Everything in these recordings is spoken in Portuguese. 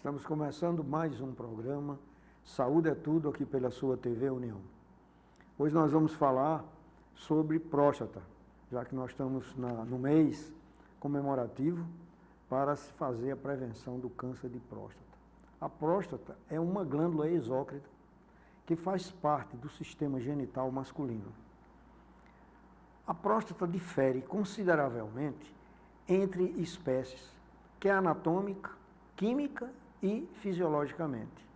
Estamos começando mais um programa Saúde é Tudo aqui pela sua TV União. Hoje nós vamos falar sobre próstata, já que nós estamos no mês comemorativo para se fazer a prevenção do câncer de próstata. A próstata é uma glândula exócrita que faz parte do sistema genital masculino. A próstata difere consideravelmente entre espécies, que é anatômica, química e fisiologicamente.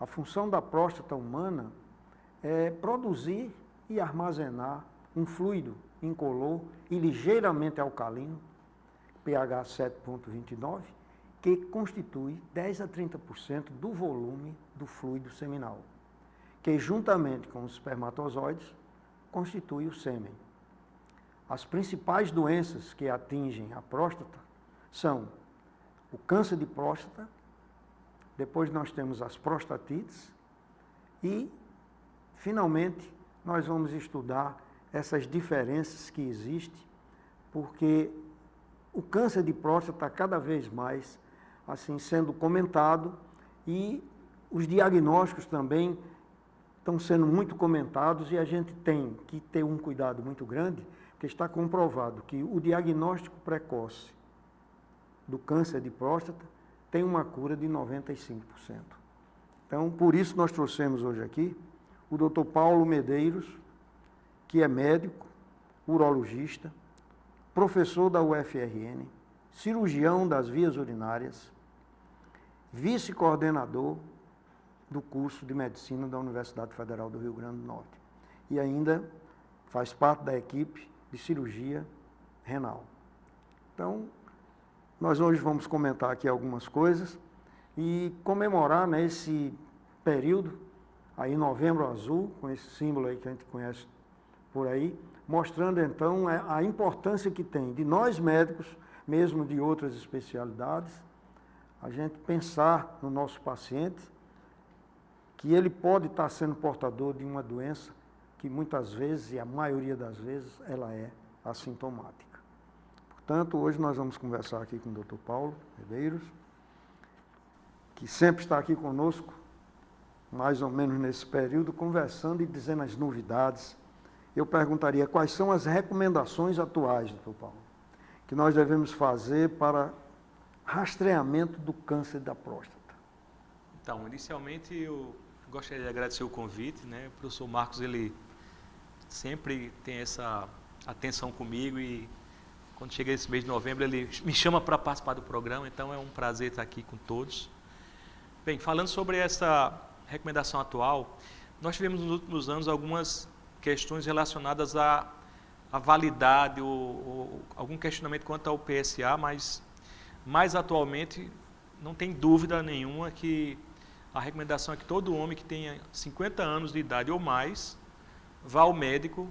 A função da próstata humana é produzir e armazenar um fluido incolor e ligeiramente alcalino, pH 7,29, que constitui 10 a 30% do volume do fluido seminal, que juntamente com os espermatozoides constitui o sêmen. As principais doenças que atingem a próstata são o câncer de próstata, depois nós temos as prostatites e, finalmente, nós vamos estudar essas diferenças que existem, porque o câncer de próstata está cada vez mais assim sendo comentado e os diagnósticos também estão sendo muito comentados e a gente tem que ter um cuidado muito grande, porque está comprovado que o diagnóstico precoce do câncer de próstata tem uma cura de 95%. Então, por isso nós trouxemos hoje aqui o Dr. Paulo Medeiros, que é médico, urologista, professor da UFRN, cirurgião das vias urinárias, vice-coordenador do curso de medicina da Universidade Federal do Rio Grande do Norte e ainda faz parte da equipe de cirurgia renal. Então, nós hoje vamos comentar aqui algumas coisas e comemorar nesse período, aí Novembro Azul, com esse símbolo aí que a gente conhece por aí, mostrando então a importância que tem de nós médicos, mesmo de outras especialidades, a gente pensar no nosso paciente, que ele pode estar sendo portador de uma doença que muitas vezes, e a maioria das vezes, ela é assintomática. Portanto, hoje nós vamos conversar aqui com o Dr. Paulo Medeiros, que sempre está aqui conosco, mais ou menos nesse período, conversando e dizendo as novidades. Eu perguntaria quais são as recomendações atuais, Dr. Paulo, que nós devemos fazer para rastreamento do câncer da próstata. Então, inicialmente eu gostaria de agradecer o convite, né? O professor Marcos, ele sempre tem essa atenção comigo e quando chega esse mês de novembro ele me chama para participar do programa, então é um prazer estar aqui com todos. Bem, falando sobre essa recomendação atual, nós tivemos nos últimos anos algumas questões relacionadas à validade ou algum questionamento quanto ao PSA, mas mais atualmente não tem dúvida nenhuma que a recomendação é que todo homem que tenha 50 anos de idade ou mais vá ao médico,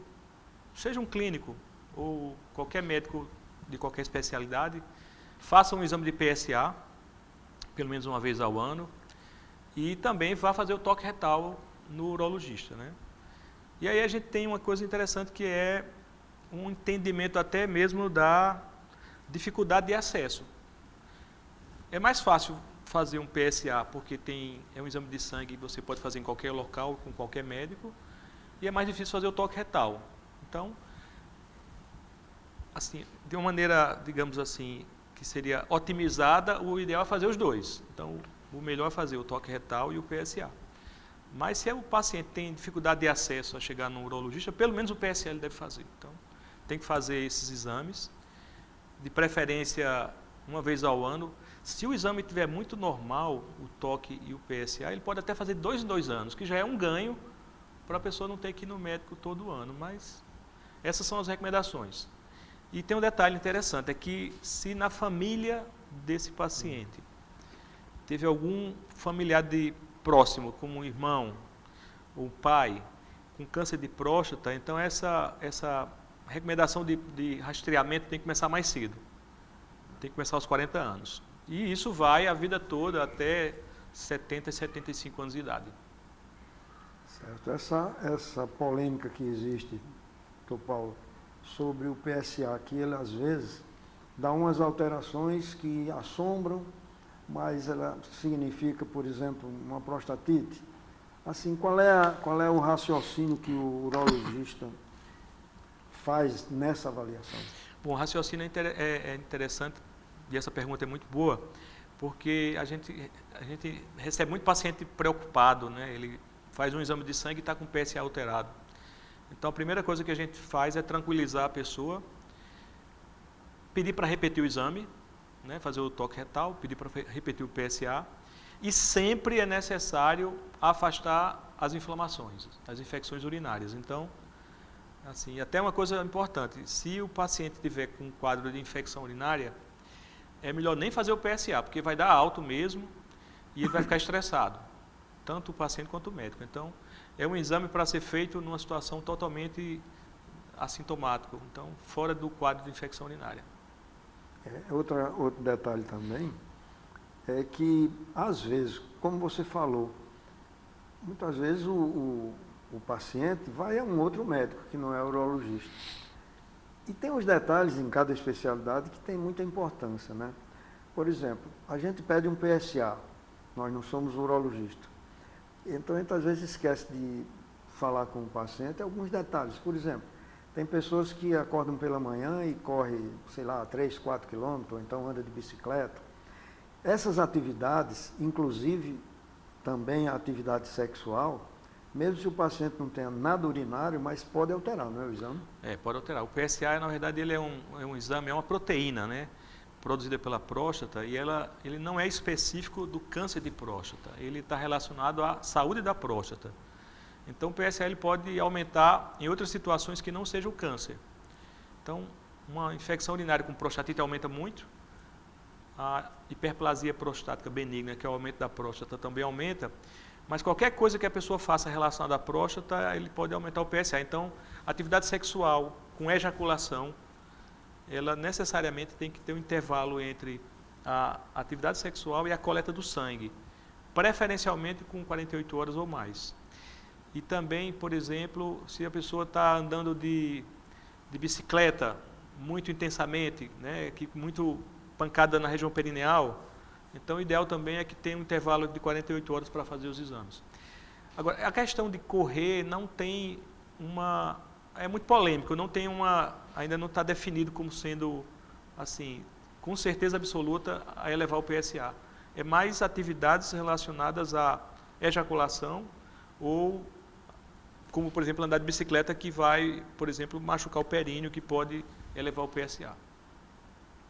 seja um clínico ou qualquer médico de qualquer especialidade, faça um exame de PSA, pelo menos uma vez ao ano, e também vá fazer o toque retal no urologista, né? E aí a gente tem uma coisa interessante que é um entendimento até mesmo da dificuldade de acesso. É mais fácil fazer um PSA porque é um exame de sangue que você pode fazer em qualquer local, com qualquer médico, e é mais difícil fazer o toque retal. Então, assim, de uma maneira, digamos assim, que seria otimizada, o ideal é fazer os dois. Então, o melhor é fazer o toque retal e o PSA. Mas se o paciente tem dificuldade de acesso a chegar no urologista, pelo menos o PSA ele deve fazer. Então, tem que fazer esses exames, de preferência uma vez ao ano. Se o exame estiver muito normal, o toque e o PSA, ele pode até fazer 2 em 2 anos, que já é um ganho para a pessoa não ter que ir no médico todo ano. Mas essas são as recomendações. E tem um detalhe interessante, é que se na família desse paciente teve algum familiar próximo, como um irmão ou um pai, com câncer de próstata, então essa recomendação de rastreamento tem que começar mais cedo. Tem que começar aos 40 anos. E isso vai a vida toda até 70 e 75 anos de idade. Certo. Essa polêmica que existe, doutor Paulo, sobre o PSA, que ele às vezes dá umas alterações que assombram mas ela significa, por exemplo, uma prostatite. Assim, qual é o raciocínio que o urologista faz nessa avaliação? Bom, o raciocínio é interessante e essa pergunta é muito boa, porque a gente recebe muito paciente preocupado, né? Ele faz um exame de sangue e está com o PSA alterado. Então, a primeira coisa que a gente faz é tranquilizar a pessoa, pedir para repetir o exame, né? Fazer o toque retal, pedir para repetir o PSA, e sempre é necessário afastar as inflamações, as infecções urinárias. Então, assim, até uma coisa importante, se o paciente tiver com um quadro de infecção urinária, é melhor nem fazer o PSA, porque vai dar alto mesmo e ele vai ficar estressado, tanto o paciente quanto o médico. Então, é um exame para ser feito numa situação totalmente assintomática, então, fora do quadro de infecção urinária. Outro detalhe também é que, às vezes, como você falou, muitas vezes o paciente vai a um outro médico que não é urologista. E tem uns detalhes em cada especialidade que tem muita importância, né? Por exemplo, a gente pede um PSA, nós não somos urologistas. Então, a gente às vezes esquece de falar com o paciente alguns detalhes. Por exemplo, tem pessoas que acordam pela manhã e correm, sei lá, 3, 4 quilômetros, ou então anda de bicicleta. Essas atividades, inclusive também a atividade sexual, mesmo se o paciente não tenha nada urinário, mas pode alterar, não é o exame? Pode alterar. O PSA, na verdade, ele é um exame, é uma proteína, né? Produzida pela próstata, e ele não é específico do câncer de próstata, ele está relacionado à saúde da próstata. Então, o PSA ele pode aumentar em outras situações que não seja o câncer. Então, uma infecção urinária com prostatite aumenta muito, a hiperplasia prostática benigna, que é o aumento da próstata, também aumenta, mas qualquer coisa que a pessoa faça relacionada à próstata, ele pode aumentar o PSA. Então, atividade sexual com ejaculação, ela necessariamente tem que ter um intervalo entre a atividade sexual e a coleta do sangue, preferencialmente com 48 horas ou mais. E também, por exemplo, se a pessoa está andando de bicicleta muito intensamente, né, muito pancada na região perineal, então o ideal também é que tenha um intervalo de 48 horas para fazer os exames. Agora, a questão de correr não tem é muito polêmico, ainda não está definido como sendo, assim, com certeza absoluta a elevar o PSA. É mais atividades relacionadas à ejaculação ou, como por exemplo, andar de bicicleta que vai, por exemplo, machucar o períneo, que pode elevar o PSA.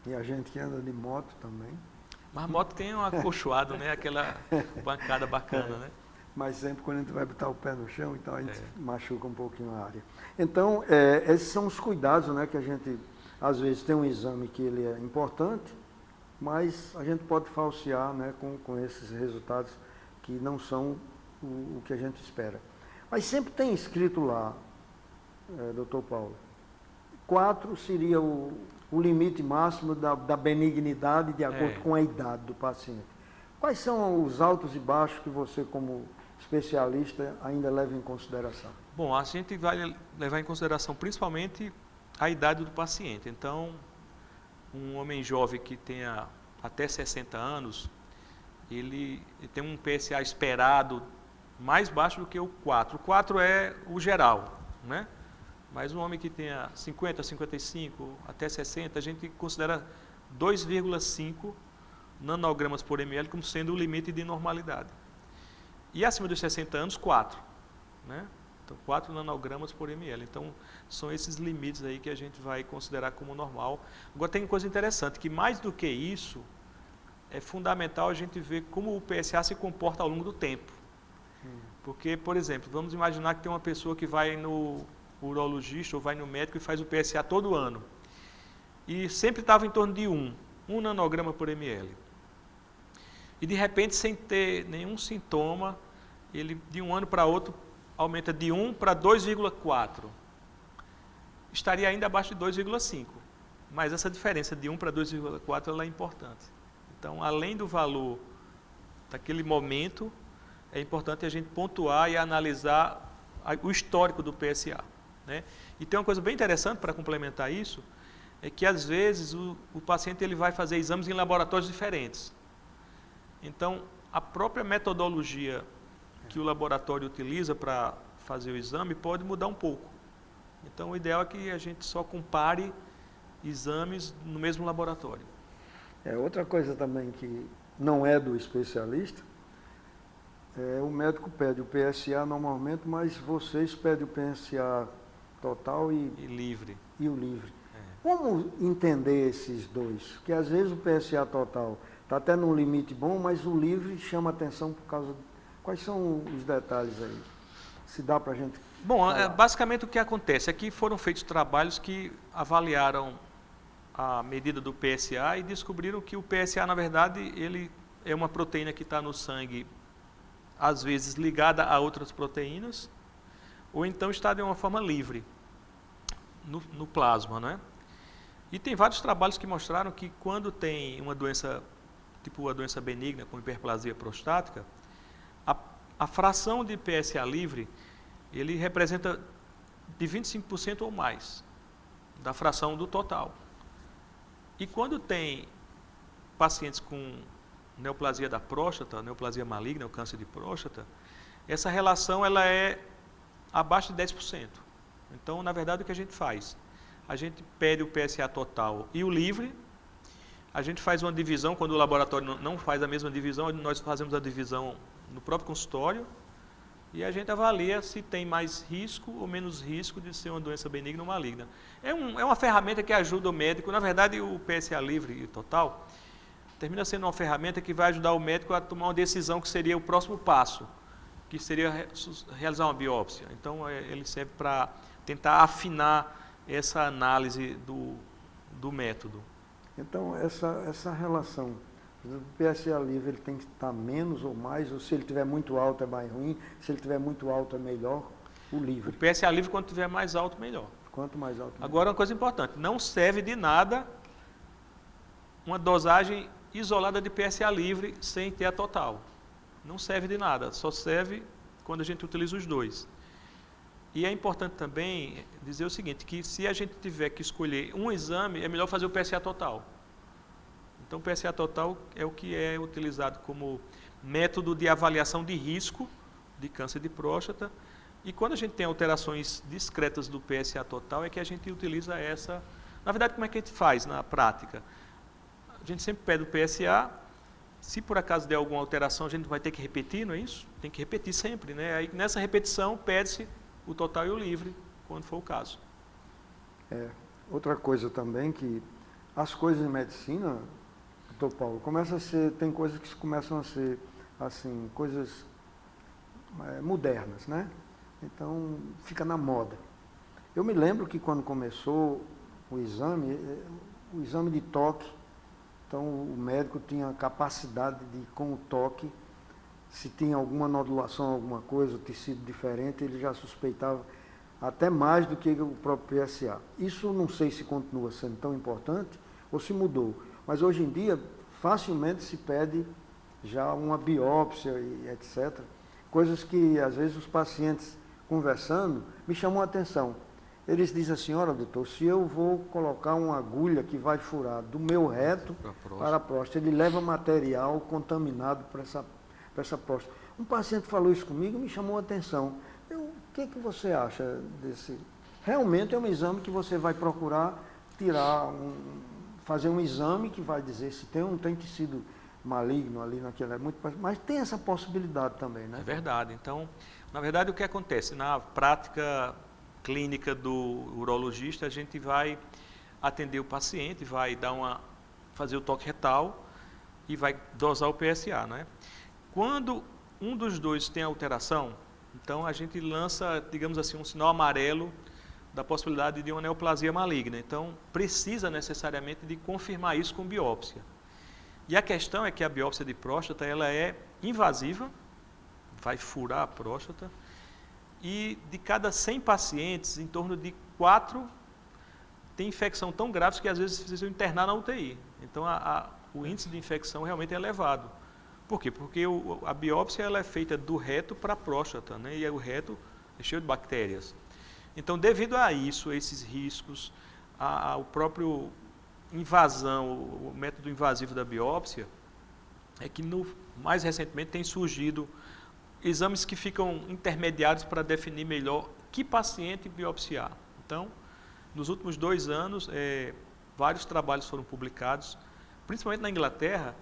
E a gente que anda de moto também. Mas a moto tem um acolchoado, né? Aquela bancada bacana, né? Mas sempre quando a gente vai botar o pé no chão, então a gente machuca um pouquinho a área. Então, esses são os cuidados, né, que a gente, às vezes, tem um exame que ele é importante, mas a gente pode falsear, né, com esses resultados que não são o que a gente espera. Mas sempre tem escrito lá, doutor Paulo, 4 seria o limite máximo da benignidade de acordo com a idade do paciente. Quais são os altos e baixos que você, como especialista, ainda leva em consideração? Bom, a gente vai levar em consideração principalmente a idade do paciente. Então, um homem jovem que tenha até 60 anos, ele tem um PSA esperado mais baixo do que o 4. O 4 é o geral, né? Mas um homem que tenha 50, 55, até 60, a gente considera 2,5 nanogramas por ml como sendo o limite de normalidade. E acima dos 60 anos, 4. Né? Então, 4 nanogramas por ml. Então, são esses limites aí que a gente vai considerar como normal. Agora, tem uma coisa interessante, que mais do que isso, é fundamental a gente ver como o PSA se comporta ao longo do tempo. Porque, por exemplo, vamos imaginar que tem uma pessoa que vai no urologista ou vai no médico e faz o PSA todo ano. E sempre estava em torno de 1 nanograma por ml. E de repente, sem ter nenhum sintoma, ele de um ano para outro aumenta de 1 para 2,4. Estaria ainda abaixo de 2,5. Mas essa diferença de 1 para 2,4 ela é importante. Então, além do valor daquele momento, é importante a gente pontuar e analisar o histórico do PSA. Né? E tem uma coisa bem interessante para complementar isso, é que às vezes o paciente ele vai fazer exames em laboratórios diferentes. Então, a própria metodologia que o laboratório utiliza para fazer o exame pode mudar um pouco. Então, o ideal é que a gente só compare exames no mesmo laboratório. Outra coisa também que não é do especialista, o médico pede o PSA normalmente, mas vocês pedem o PSA total e livre. E o livre. Como entender esses dois? Porque às vezes o PSA total está até num limite bom, mas o livre chama atenção por causa... Quais são os detalhes aí? Se dá para a gente... Bom, basicamente o que acontece é que foram feitos trabalhos que avaliaram a medida do PSA e descobriram que o PSA, na verdade, ele é uma proteína que está no sangue, às vezes ligada a outras proteínas, ou então está de uma forma livre no plasma, não é? E tem vários trabalhos que mostraram que quando tem uma doença, tipo a doença benigna, como hiperplasia prostática, a fração de PSA livre, ele representa de 25% ou mais da fração do total. E quando tem pacientes com neoplasia da próstata, neoplasia maligna, o câncer de próstata, essa relação ela é abaixo de 10%. Então, na verdade, o que a gente faz? A gente pede o PSA total e o livre, a gente faz uma divisão, quando o laboratório não faz a mesma divisão, nós fazemos a divisão no próprio consultório e a gente avalia se tem mais risco ou menos risco de ser uma doença benigna ou maligna. É uma ferramenta que ajuda o médico, na verdade o PSA livre e total termina sendo uma ferramenta que vai ajudar o médico a tomar uma decisão que seria o próximo passo, que seria realizar uma biópsia. Então ele serve para tentar afinar essa análise do método. Então, essa relação, o PSA livre ele tem que estar menos ou mais, ou se ele estiver muito alto é mais ruim, se ele estiver muito alto é melhor, o livre. O PSA livre, quanto estiver mais alto, melhor. Quanto mais alto, melhor. Agora, uma coisa importante, não serve de nada uma dosagem isolada de PSA livre sem ter a total. Não serve de nada, só serve quando a gente utiliza os dois. E é importante também dizer o seguinte, que se a gente tiver que escolher um exame, é melhor fazer o PSA total. Então, o PSA total é o que é utilizado como método de avaliação de risco de câncer de próstata. E quando a gente tem alterações discretas do PSA total, é que a gente utiliza essa... Na verdade, como é que a gente faz na prática? A gente sempre pede o PSA, se por acaso der alguma alteração, a gente vai ter que repetir, não é isso? Tem que repetir sempre, né? Aí, nessa repetição, pede-se o total e o livre, quando for o caso. Outra coisa também que as coisas em medicina, doutor Paulo, tem coisas que começam a ser, assim, coisas modernas, né? Então, fica na moda. Eu me lembro que quando começou o exame de toque, então o médico tinha a capacidade de, com o toque, se tinha alguma nodulação, alguma coisa, tecido diferente, ele já suspeitava até mais do que o próprio PSA. Isso não sei se continua sendo tão importante ou se mudou, mas hoje em dia facilmente se pede já uma biópsia e etc. Coisas que às vezes os pacientes conversando me chamam a atenção. Eles dizem assim, olha doutor, se eu vou colocar uma agulha que vai furar do meu reto para a próstata, ele leva material contaminado para essa próstata. Um paciente falou isso comigo e me chamou a atenção. O que você acha desse? Realmente é um exame que você vai procurar fazer um exame que vai dizer se tem tecido maligno ali naquela, mas tem essa possibilidade também, né? É verdade. Então, na verdade, o que acontece? Na prática clínica do urologista, a gente vai atender o paciente, vai fazer o toque retal e vai dosar o PSA, né? Quando um dos dois tem alteração, então a gente lança, digamos assim, um sinal amarelo da possibilidade de uma neoplasia maligna. Então, precisa necessariamente de confirmar isso com biópsia. E a questão é que a biópsia de próstata, ela é invasiva, vai furar a próstata, e de cada 100 pacientes, em torno de 4 têm infecção tão grave que às vezes precisam internar na UTI. Então, o índice de infecção realmente é elevado. Por quê? Porque a biópsia ela é feita do reto para a próstata, né? E o reto é cheio de bactérias. Então, devido a isso, a esses riscos, o próprio invasão, o método invasivo da biópsia, é que mais recentemente tem surgido exames que ficam intermediários para definir melhor que paciente biopsiar. Então, nos últimos 2 anos, vários trabalhos foram publicados, principalmente na Inglaterra,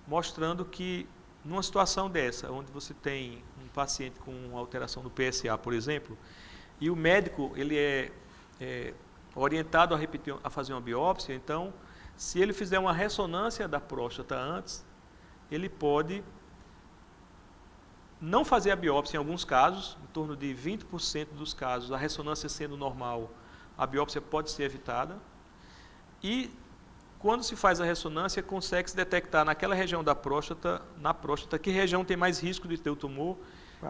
mostrando que numa situação dessa, onde você tem um paciente com alteração do PSA, por exemplo, e o médico ele é orientado a fazer uma biópsia, então, se ele fizer uma ressonância da próstata antes, ele pode não fazer a biópsia em alguns casos, em torno de 20% dos casos, a ressonância sendo normal, a biópsia pode ser evitada. E quando se faz a ressonância, consegue se detectar naquela região da próstata, que região tem mais risco de ter o tumor,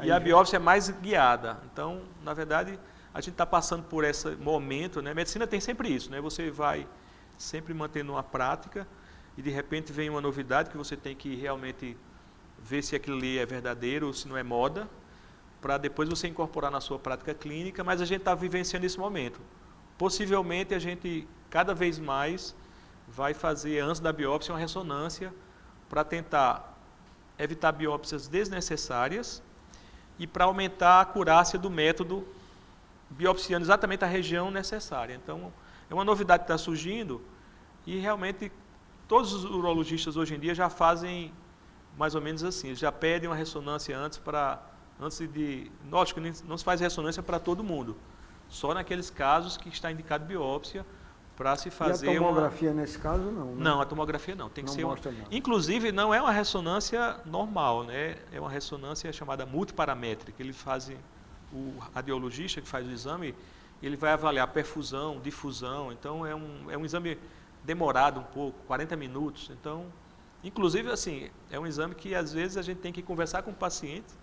e a biópsia é mais guiada. Então, na verdade, a gente está passando por esse momento, né? A medicina tem sempre isso, né? Você vai sempre mantendo uma prática e de repente vem uma novidade que você tem que realmente ver se aquilo ali é verdadeiro ou se não é moda, para depois você incorporar na sua prática clínica, mas a gente está vivenciando esse momento. Possivelmente a gente, cada vez mais, vai fazer antes da biópsia uma ressonância para tentar evitar biópsias desnecessárias e para aumentar a acurácia do método biopsiando exatamente a região necessária. Então, é uma novidade que está surgindo e realmente todos os urologistas hoje em dia já fazem mais ou menos assim, eles já pedem uma ressonância antes de... Lógico que não se faz ressonância para todo mundo, só naqueles casos que está indicado biópsia para se fazer. E a tomografia nesse caso não? Né? Não, a tomografia não. Tem que ser mostra nada. Inclusive, não é uma ressonância normal, né? É uma ressonância chamada multiparamétrica. Ele faz, o radiologista que faz o exame, ele vai avaliar perfusão, difusão. Então, é um exame demorado um pouco, 40 minutos. Então, inclusive, assim, é um exame que às vezes a gente tem que conversar com o paciente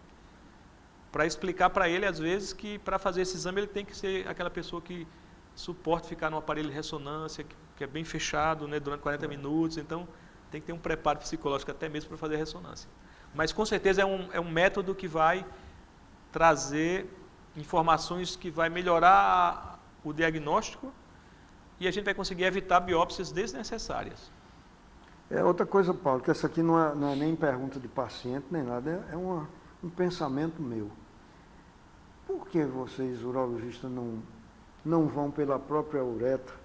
para explicar para ele, às vezes, que para fazer esse exame ele tem que ser aquela pessoa que suporta ficar no aparelho de ressonância, que é bem fechado, né, durante 40 minutos. Então, tem que ter um preparo psicológico até mesmo para fazer a ressonância. Mas, com certeza, é um método que vai trazer informações que vai melhorar o diagnóstico e a gente vai conseguir evitar biópsias desnecessárias. Outra coisa, Paulo, que essa aqui não é nem pergunta de paciente, nem nada, é um pensamento meu. Por que vocês, urologistas, não vão pela própria uretra,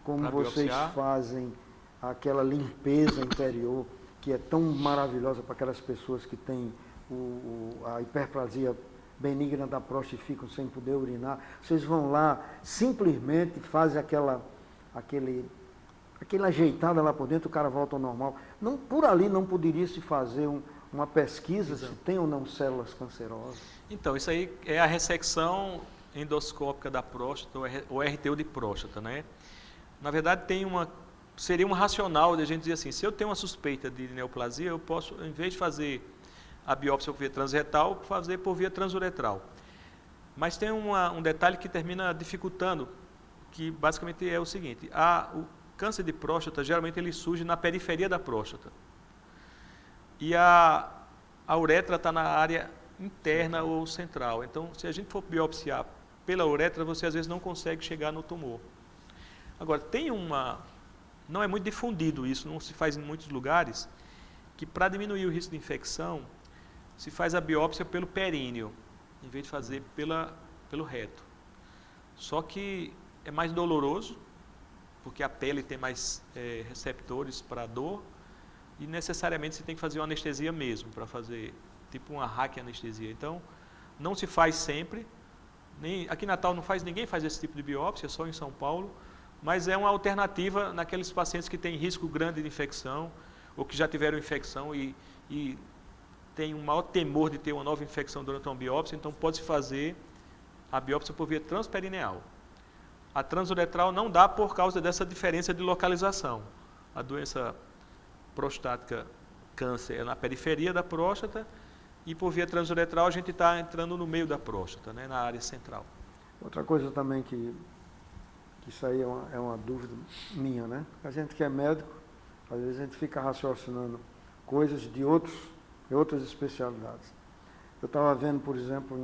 como pra vocês biopsiar? fazem aquela limpeza interior, que é tão maravilhosa para aquelas pessoas que têm a hiperplasia benigna da próstata e ficam sem poder urinar? Vocês vão lá, simplesmente fazem aquela ajeitada lá por dentro, o cara volta ao normal. Não, por ali não poderia se fazer uma pesquisa se tem ou não células cancerosas? Então, isso aí é a ressecção endoscópica da próstata, ou RTU de próstata, né? Na verdade, seria um racional de a gente dizer assim, se eu tenho uma suspeita de neoplasia, eu posso, em vez de fazer a biópsia por via transretal, fazer por via transuretral. Mas tem um detalhe que termina dificultando, que basicamente é o seguinte, o câncer de próstata, geralmente ele surge na periferia da próstata. E a uretra está na área interna ou central. Então, se a gente for biopsiar pela uretra, você às vezes não consegue chegar no tumor. Agora, não é muito difundido isso, não se faz em muitos lugares, que para diminuir o risco de infecção, se faz a biópsia pelo períneo, em vez de fazer pelo reto. Só que é mais doloroso, porque a pele tem mais receptores para dor, e necessariamente você tem que fazer uma anestesia mesmo, para fazer tipo uma raquianestesia. Então, não se faz sempre, aqui em Natal ninguém faz esse tipo de biópsia, só em São Paulo, mas é uma alternativa naqueles pacientes que têm risco grande de infecção, ou que já tiveram infecção e tem um maior temor de ter uma nova infecção durante uma biópsia, então pode-se fazer a biópsia por via transperineal. A transuretral não dá por causa dessa diferença de localização. A doença prostática, câncer, é na periferia da próstata, e por via transuretral a gente está entrando no meio da próstata, né, na área central. Outra coisa também que isso aí é uma dúvida minha, né? A gente que é médico, às vezes a gente fica raciocinando coisas de outras especialidades. Eu estava vendo, por exemplo,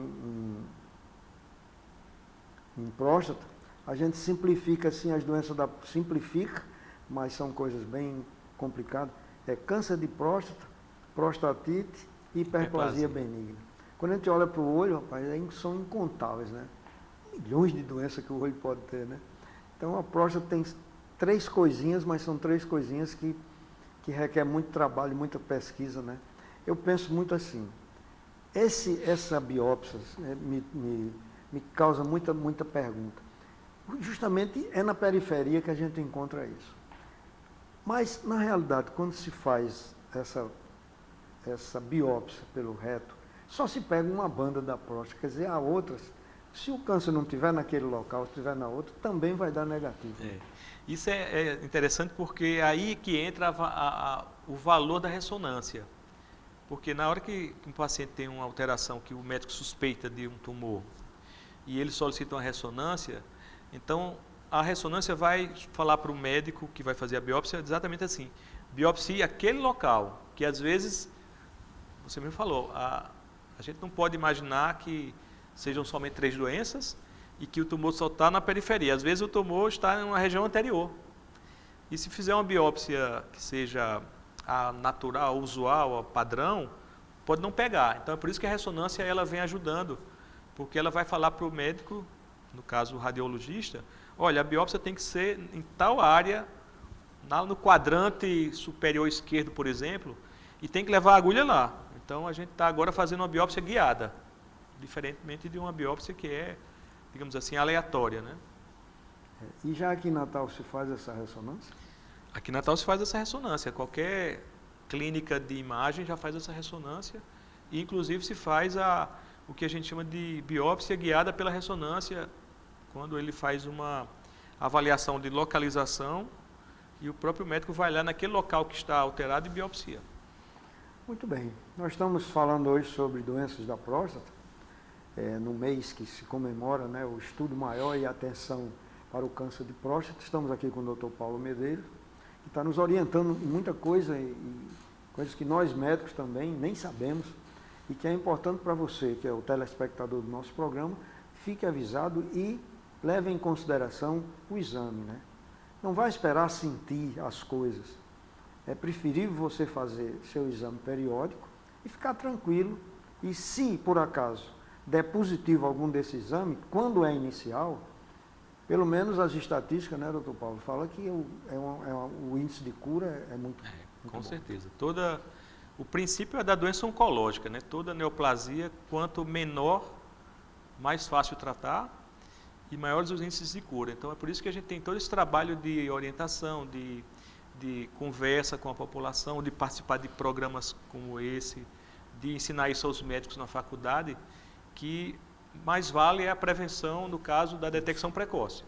em próstata, a gente simplifica assim as doenças simplifica, mas são coisas bem complicadas. É câncer de próstata, prostatite e hiperplasia benigna. Quando a gente olha para o olho, rapaz, são incontáveis, né? Milhões de doenças que o olho pode ter, né? Então a próstata tem 3 coisinhas, mas são 3 coisinhas que requer muito trabalho, muita pesquisa, né? Eu penso muito assim, essa biópsia, né, me causa muita pergunta. Justamente é na periferia que a gente encontra isso. Mas, na realidade, quando se faz essa biópsia pelo reto, só se pega uma banda da próstata, quer dizer, há outras. Se o câncer não estiver naquele local, se estiver na outra, também vai dar negativo. Isso é interessante porque é aí que entra o valor da ressonância. Porque na hora que um paciente tem uma alteração que o médico suspeita de um tumor e ele solicita uma ressonância, então a ressonância vai falar para o médico que vai fazer a biópsia exatamente assim, biopsie aquele local, que às vezes, você mesmo falou, a gente não pode imaginar que sejam somente 3 doenças e que o tumor só está na periferia. Às vezes o tumor está em uma região anterior. E se fizer uma biópsia que seja a natural, a usual, a padrão, pode não pegar. Então é por isso que a ressonância ela vem ajudando, porque ela vai falar para o médico, no caso o radiologista, olha, a biópsia tem que ser em tal área, no quadrante superior esquerdo, por exemplo, e tem que levar a agulha lá. Então a gente está agora fazendo uma biópsia guiada, diferentemente de uma biópsia que é, digamos assim, aleatória, né? E já aqui em Natal se faz essa ressonância? Aqui em Natal se faz essa ressonância. Qualquer clínica de imagem já faz essa ressonância e, inclusive, se faz o que a gente chama de biópsia guiada pela ressonância, quando ele faz uma avaliação de localização e o próprio médico vai lá naquele local que está alterado e biopsia. Muito bem. Nós estamos falando hoje sobre doenças da próstata, no mês que se comemora, né, o estudo maior e atenção para o câncer de próstata. Estamos aqui com o Dr. Paulo Medeiros, que está nos orientando em muita coisa, e coisas que nós médicos também nem sabemos, e que é importante para você, que é o telespectador do nosso programa, fique avisado e leve em consideração o exame, né? Não vai esperar sentir as coisas. É preferível você fazer seu exame periódico e ficar tranquilo. E se, por acaso, der positivo algum desse exame, quando é inicial, pelo menos as estatísticas, né, doutor Paulo, fala que o índice de cura é muito com bom. certeza. O princípio é da doença oncológica, né? Toda neoplasia, quanto menor, mais fácil tratar e maiores os índices de cura. Então é por isso que a gente tem todo esse trabalho de orientação, de conversa com a população, de participar de programas como esse, de ensinar isso aos médicos na faculdade, que mais vale é a prevenção no caso da detecção precoce.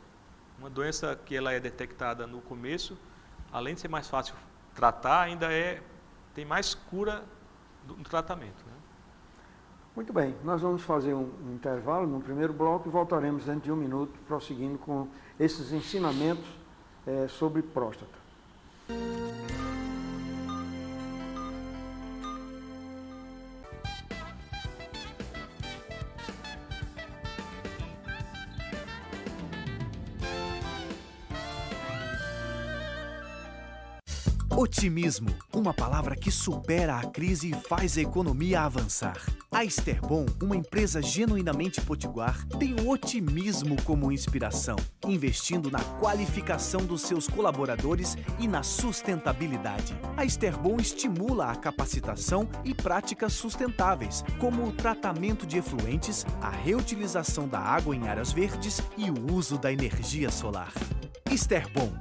Uma doença que ela é detectada no começo, além de ser mais fácil tratar, ainda tem mais cura no tratamento, né? Muito bem, nós vamos fazer um intervalo no primeiro bloco e voltaremos dentro de 1 minuto, prosseguindo com esses ensinamentos sobre próstata. Otimismo, uma palavra que supera a crise e faz a economia avançar. A Esterbom, uma empresa genuinamente potiguar, tem o otimismo como inspiração, investindo na qualificação dos seus colaboradores e na sustentabilidade. A Esterbom estimula a capacitação e práticas sustentáveis, como o tratamento de efluentes, a reutilização da água em áreas verdes e o uso da energia solar. Esterbom.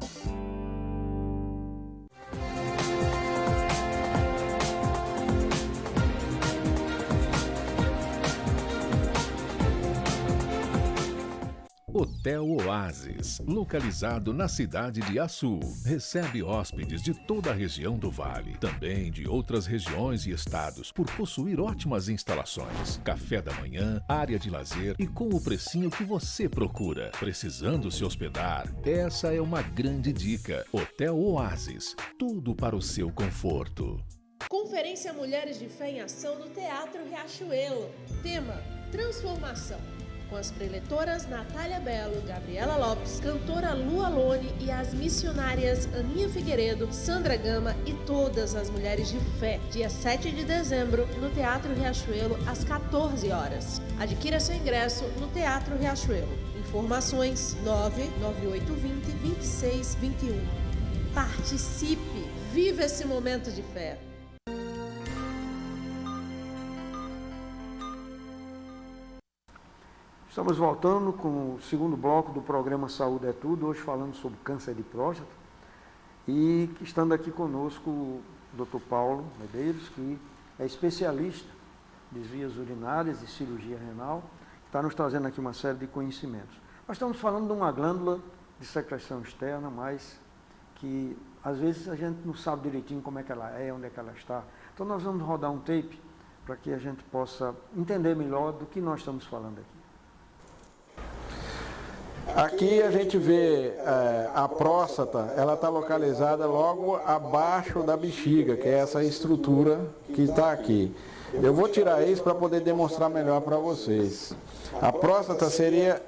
Hotel Oasis, localizado na cidade de Açu, recebe hóspedes de toda a região do Vale, também de outras regiões e estados, por possuir ótimas instalações, café da manhã, área de lazer e com o precinho que você procura. Precisando se hospedar? Essa é uma grande dica. Hotel Oasis, tudo para o seu conforto. Conferência Mulheres de Fé em Ação no Teatro Riachuelo. Tema: Transformação. com as preletoras Natália Belo, Gabriela Lopes, cantora Lu Alone e as missionárias Aninha Figueiredo, Sandra Gama e todas as mulheres de fé, dia 7 de dezembro, no Teatro Riachuelo, às 14 horas. Adquira seu ingresso no Teatro Riachuelo. Informações 99820-2621. Participe! Viva esse momento de fé! Estamos voltando com o segundo bloco do programa Saúde é Tudo, hoje falando sobre câncer de próstata. E estando aqui conosco o Dr. Paulo Medeiros, que é especialista em desvios urinárias e cirurgia renal, que está nos trazendo aqui uma série de conhecimentos. Nós estamos falando de uma glândula de secreção externa, mas que às vezes a gente não sabe direitinho como é que ela é, onde é que ela está. Então nós vamos rodar um tape para que a gente possa entender melhor do que nós estamos falando aqui. Aqui a gente vê a próstata, ela está localizada logo abaixo da bexiga, que é essa estrutura que está aqui. Eu vou tirar isso para poder demonstrar melhor para vocês. A próstata seria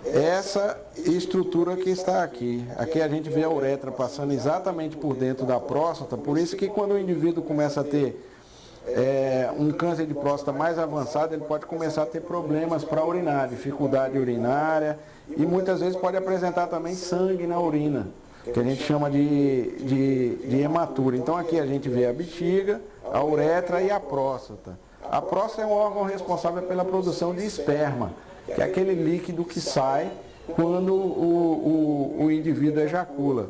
essa estrutura que está aqui. Aqui a gente vê a uretra passando exatamente por dentro da próstata, por isso que quando o indivíduo começa a ter um câncer de próstata mais avançado, ele pode começar a ter problemas para urinar, dificuldade urinária, e muitas vezes pode apresentar também sangue na urina, que a gente chama de hematura. Então aqui a gente vê a bexiga, a uretra e a próstata. A próstata é um órgão responsável pela produção de esperma, que é aquele líquido que sai quando o indivíduo ejacula.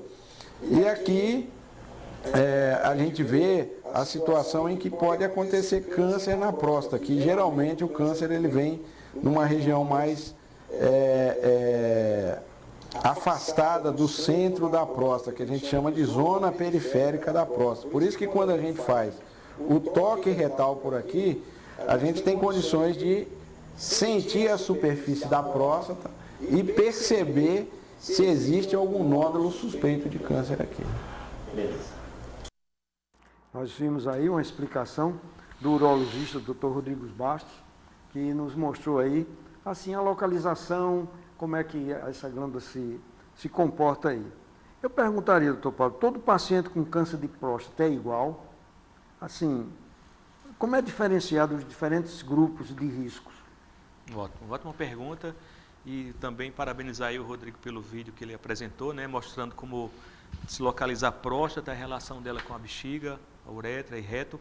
E aqui a gente vê a situação em que pode acontecer câncer na próstata, que geralmente o câncer ele vem numa região mais afastada do centro da próstata, que a gente chama de zona periférica da próstata. Por isso que quando a gente faz o toque retal por aqui, a gente tem condições de sentir a superfície da próstata e perceber se existe algum nódulo suspeito de câncer aqui. Nós vimos aí uma explicação do urologista Dr. Rodrigo Bastos, que nos mostrou aí, assim, a localização, como é que essa glândula se comporta aí. Eu perguntaria, doutor Paulo, todo paciente com câncer de próstata é igual? Assim, como é diferenciado os diferentes grupos de riscos? Ótima pergunta, e também parabenizar aí o Rodrigo pelo vídeo que ele apresentou, né, mostrando como se localizar a próstata, a relação dela com a bexiga, a uretra e reto.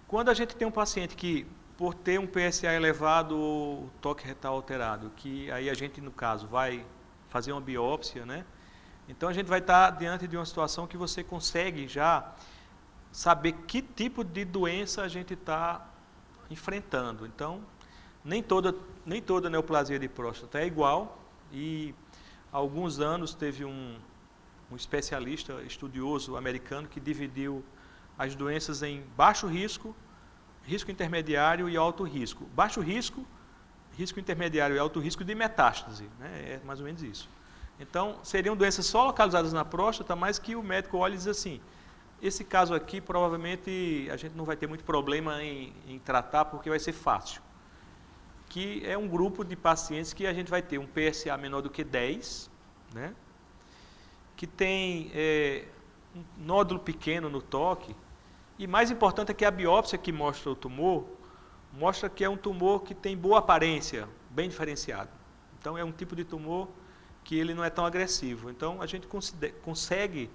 Quando a gente tem um paciente que, por ter um PSA elevado ou toque retal alterado, que aí a gente, no caso, vai fazer uma biópsia, né? Então a gente vai estar diante de uma situação que você consegue já saber que tipo de doença a gente está enfrentando. Então, nem toda neoplasia de próstata é igual, e há alguns anos teve um especialista estudioso americano que dividiu as doenças em baixo risco, risco intermediário e alto risco. Baixo risco, risco intermediário e alto risco de metástase, né? É mais ou menos isso. Então, seriam doenças só localizadas na próstata, mas que o médico olha e diz assim, esse caso aqui provavelmente a gente não vai ter muito problema em tratar, porque vai ser fácil. Que é um grupo de pacientes que a gente vai ter um PSA menor do que 10, né? Que tem um nódulo pequeno no toque, e mais importante é que a biópsia que mostra o tumor, mostra que é um tumor que tem boa aparência, bem diferenciado. Então é um tipo de tumor que ele não é tão agressivo. Então a gente consegue,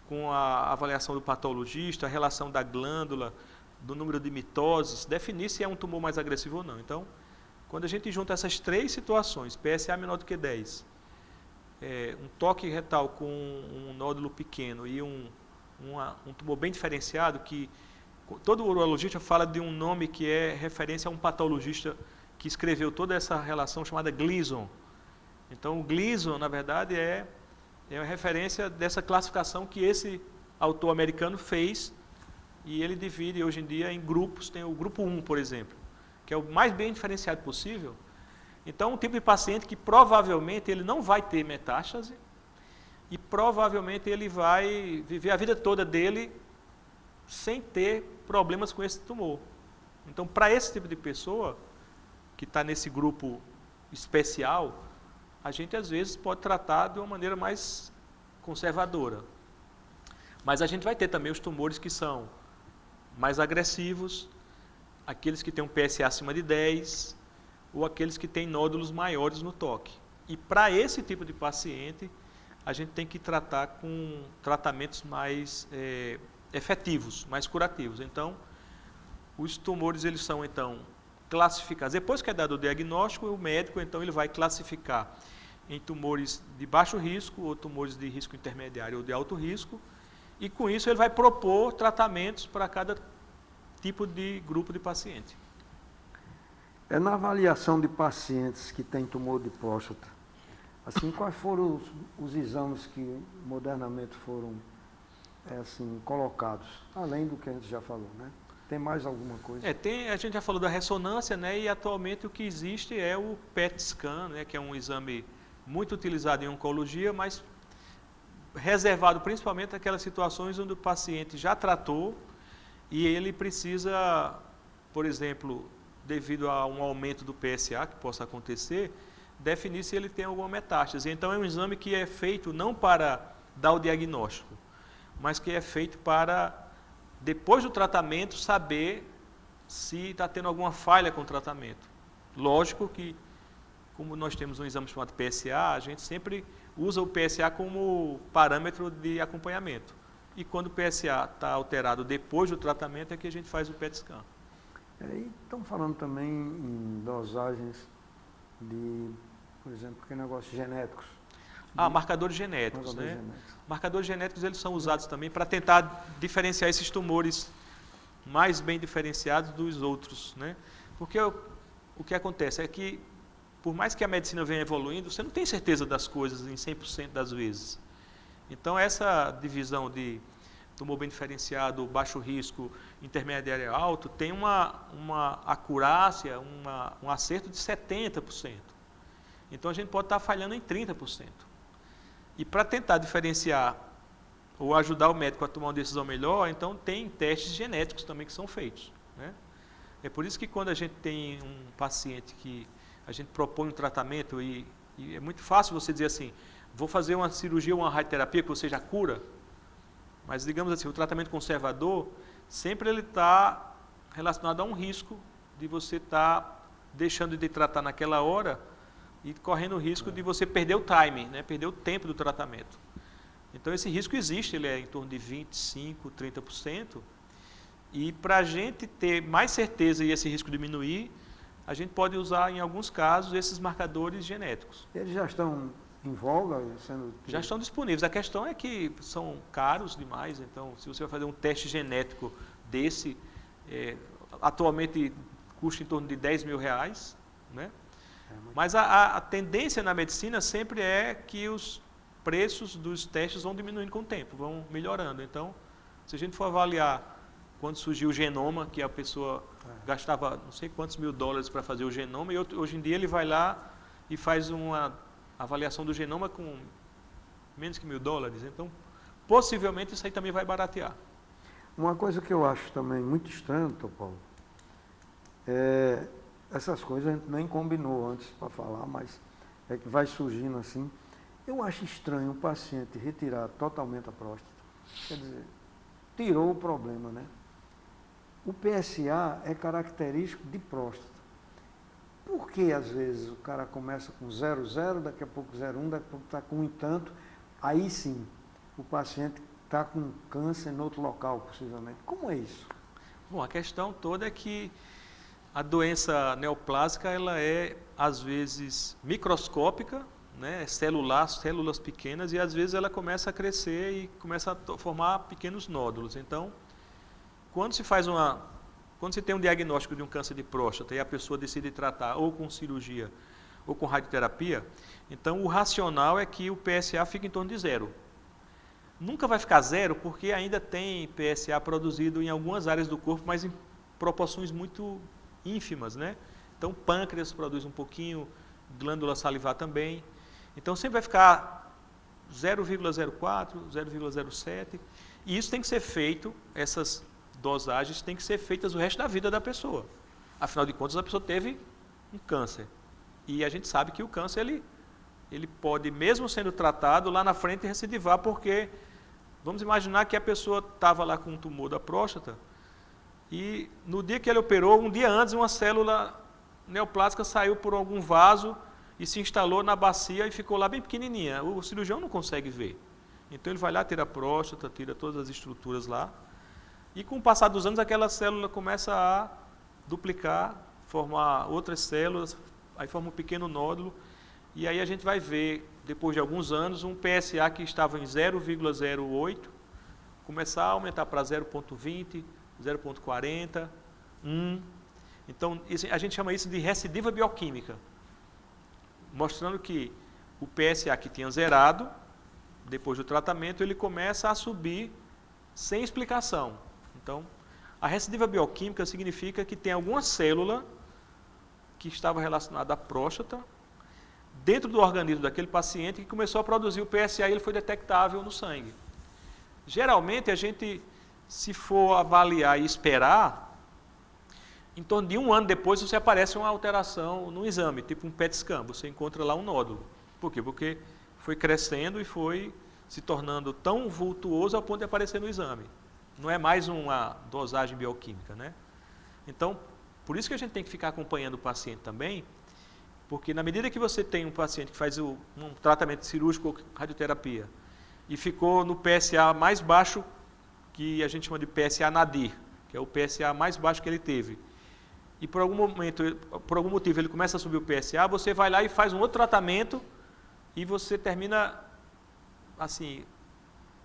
com a avaliação do patologista, a relação da glândula, do número de mitoses, definir se é um tumor mais agressivo ou não. Então, quando a gente junta essas três situações, PSA menor do que 10, um toque retal com um nódulo pequeno e um tumor bem diferenciado, que todo urologista fala de um nome que é referência a um patologista que escreveu toda essa relação, chamada Gleason. Então, o Gleason, na verdade, é uma referência dessa classificação que esse autor americano fez, e ele divide hoje em dia em grupos. Tem o grupo 1, por exemplo, que é o mais bem diferenciado possível. Então, um tipo de paciente que provavelmente ele não vai ter metástase e provavelmente ele vai viver a vida toda dele sem ter problemas com esse tumor. Então, para esse tipo de pessoa, que está nesse grupo especial, a gente às vezes pode tratar de uma maneira mais conservadora. Mas a gente vai ter também os tumores que são mais agressivos, aqueles que têm um PSA acima de 10, ou aqueles que têm nódulos maiores no toque. E para esse tipo de paciente, a gente tem que tratar com tratamentos mais efetivos, mais curativos. Então, os tumores eles são então classificados. Depois que é dado o diagnóstico, o médico então ele vai classificar em tumores de baixo risco ou tumores de risco intermediário ou de alto risco, e com isso ele vai propor tratamentos para cada tipo de grupo de paciente. Na avaliação de pacientes que têm tumor de próstata, assim, quais foram os exames que modernamente foram assim, colocados, além do que a gente já falou, né? Tem mais alguma coisa? A gente já falou da ressonância, né? E atualmente o que existe é o PET scan, né? Que é um exame muito utilizado em oncologia, mas reservado principalmente àquelas situações onde o paciente já tratou e ele precisa, por exemplo, devido a um aumento do PSA que possa acontecer, definir se ele tem alguma metástase. Então é um exame que é feito não para dar o diagnóstico, mas que é feito para, depois do tratamento, saber se está tendo alguma falha com o tratamento. Lógico que, como nós temos um exame chamado PSA, a gente sempre usa o PSA como parâmetro de acompanhamento. E quando o PSA está alterado depois do tratamento, é que a gente faz o PET scan. E estão falando também em dosagens de, por exemplo, que negócio genéticos. Marcadores genéticos, né? Marcadores genéticos eles são usados também para tentar diferenciar esses tumores mais bem diferenciados dos outros, né? Porque o que acontece é que, por mais que a medicina venha evoluindo, você não tem certeza das coisas em 100% das vezes. Então, essa divisão de tumor bem diferenciado, baixo risco, intermediário e alto, tem uma acurácia, um acerto de 70%. Então, a gente pode estar falhando em 30%. E para tentar diferenciar ou ajudar o médico a tomar uma decisão melhor, então tem testes genéticos também que são feitos, né? É por isso que quando a gente tem um paciente que a gente propõe um tratamento e é muito fácil você dizer assim, vou fazer uma cirurgia ou uma radioterapia que você já cura, mas digamos assim, o tratamento conservador, sempre ele está relacionado a um risco de você estar deixando de tratar naquela hora e correndo o risco de você perder o timing, né? Perder o tempo do tratamento. Então esse risco existe, ele é em torno de 25%, 30%, e para a gente ter mais certeza e esse risco diminuir, a gente pode usar em alguns casos esses marcadores genéticos. Eles já estão em voga? Já estão disponíveis. A questão é que são caros demais, então se você vai fazer um teste genético desse, atualmente custa em torno de R$10 mil, né? Mas a tendência na medicina sempre é que os preços dos testes vão diminuindo com o tempo, vão melhorando. Então, se a gente for avaliar quando surgiu o genoma, que a pessoa gastava não sei quantos mil dólares para fazer o genoma, e hoje em dia ele vai lá e faz uma avaliação do genoma com menos que $1.000. Então, possivelmente isso aí também vai baratear. Uma coisa que eu acho também muito estranha, Dr. Paulo, essas coisas a gente nem combinou antes para falar, mas é que vai surgindo assim. Eu acho estranho o paciente retirar totalmente a próstata. Quer dizer, tirou o problema, né? O PSA é característico de próstata. Por que às vezes o cara começa com 0,0, daqui a pouco 0,1, daqui a pouco está com um tanto, aí sim o paciente está com câncer em outro local, possivelmente. Como é isso? Bom, a questão toda é que a doença neoplásica ela é, às vezes, microscópica, né, celular, células pequenas, e às vezes ela começa a crescer e começa a formar pequenos nódulos. Então, quando se tem um diagnóstico de um câncer de próstata e a pessoa decide tratar ou com cirurgia ou com radioterapia, então o racional é que o PSA fique em torno de 0. Nunca vai ficar 0 porque ainda tem PSA produzido em algumas áreas do corpo, mas em proporções muito ínfimas, né? Então, pâncreas produz um pouquinho, glândula salivar também. Então, sempre vai ficar 0,04, 0,07. E isso tem que ser feito, essas dosagens têm que ser feitas o resto da vida da pessoa. Afinal de contas, a pessoa teve um câncer. E a gente sabe que o câncer, ele pode, mesmo sendo tratado, lá na frente recidivar, porque vamos imaginar que a pessoa estava lá com um tumor da próstata e no dia que ele operou, um dia antes, uma célula neoplásica saiu por algum vaso e se instalou na bacia e ficou lá bem pequenininha. O cirurgião não consegue ver. Então ele vai lá, tira a próstata, tira todas as estruturas lá e com o passar dos anos aquela célula começa a duplicar, formar outras células, aí forma um pequeno nódulo. E aí a gente vai ver, depois de alguns anos, um PSA que estava em 0,08, começar a aumentar para 0,20, 0,40, 1. Então, a gente chama isso de recidiva bioquímica, mostrando que o PSA que tinha zerado, depois do tratamento, ele começa a subir sem explicação. Então, a recidiva bioquímica significa que tem alguma célula que estava relacionada à próstata, dentro do organismo daquele paciente, que começou a produzir o PSA e ele foi detectável no sangue. Geralmente, a gente, se for avaliar e esperar, em torno de um ano depois, você aparece uma alteração no exame, tipo um PET scan, você encontra lá um nódulo. Por quê? Porque foi crescendo e foi se tornando tão vultuoso ao ponto de aparecer no exame. Não é mais uma dosagem bioquímica, né? Então, por isso que a gente tem que ficar acompanhando o paciente também, porque na medida que você tem um paciente que faz um tratamento cirúrgico ou radioterapia e ficou no PSA mais baixo, que a gente chama de PSA nadir, que é o PSA mais baixo que ele teve, e por algum motivo ele começa a subir o PSA, você vai lá e faz um outro tratamento e você termina assim,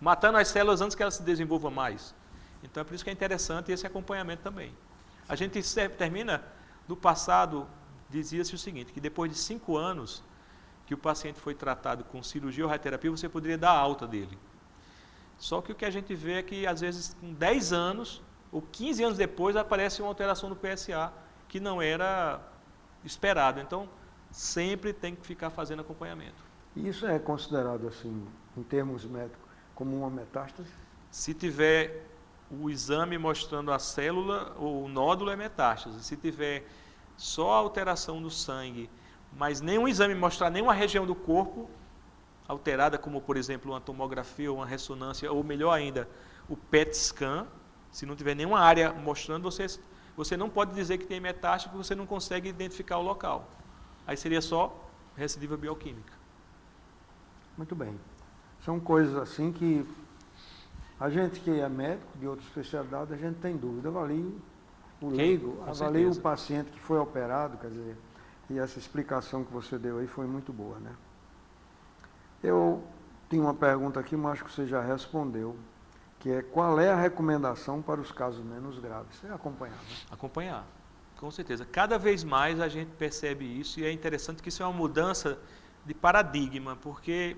matando as células antes que elas se desenvolvam mais. Então é por isso que é interessante esse acompanhamento também. A gente termina, no passado, dizia-se o seguinte, que depois de 5 anos que o paciente foi tratado com cirurgia ou radioterapia, você poderia dar alta dele. Só que o que a gente vê é que, às vezes, com 10 anos ou 15 anos depois, aparece uma alteração no PSA que não era esperado. Então, sempre tem que ficar fazendo acompanhamento. Isso é considerado, assim, em termos médicos, como uma metástase? Se tiver o exame mostrando a célula ou o nódulo, é metástase. Se tiver só a alteração do sangue, mas nenhum exame mostrar nenhuma região do corpo alterada, como por exemplo uma tomografia ou uma ressonância, ou melhor ainda, o PET scan, se não tiver nenhuma área mostrando, você não pode dizer que tem metástase porque você não consegue identificar o local. Aí seria só recidiva bioquímica. Muito bem. São coisas assim que a gente que é médico de outra especialidade, a gente tem dúvida. Avalie o leigo, avalie o paciente que foi operado, quer dizer, e essa explicação que você deu aí foi muito boa, né? Eu tenho uma pergunta aqui, mas acho que você já respondeu, que é qual é a recomendação para os casos menos graves? É acompanhar, né? Acompanhar, com certeza. Cada vez mais a gente percebe isso e é interessante que isso é uma mudança de paradigma, porque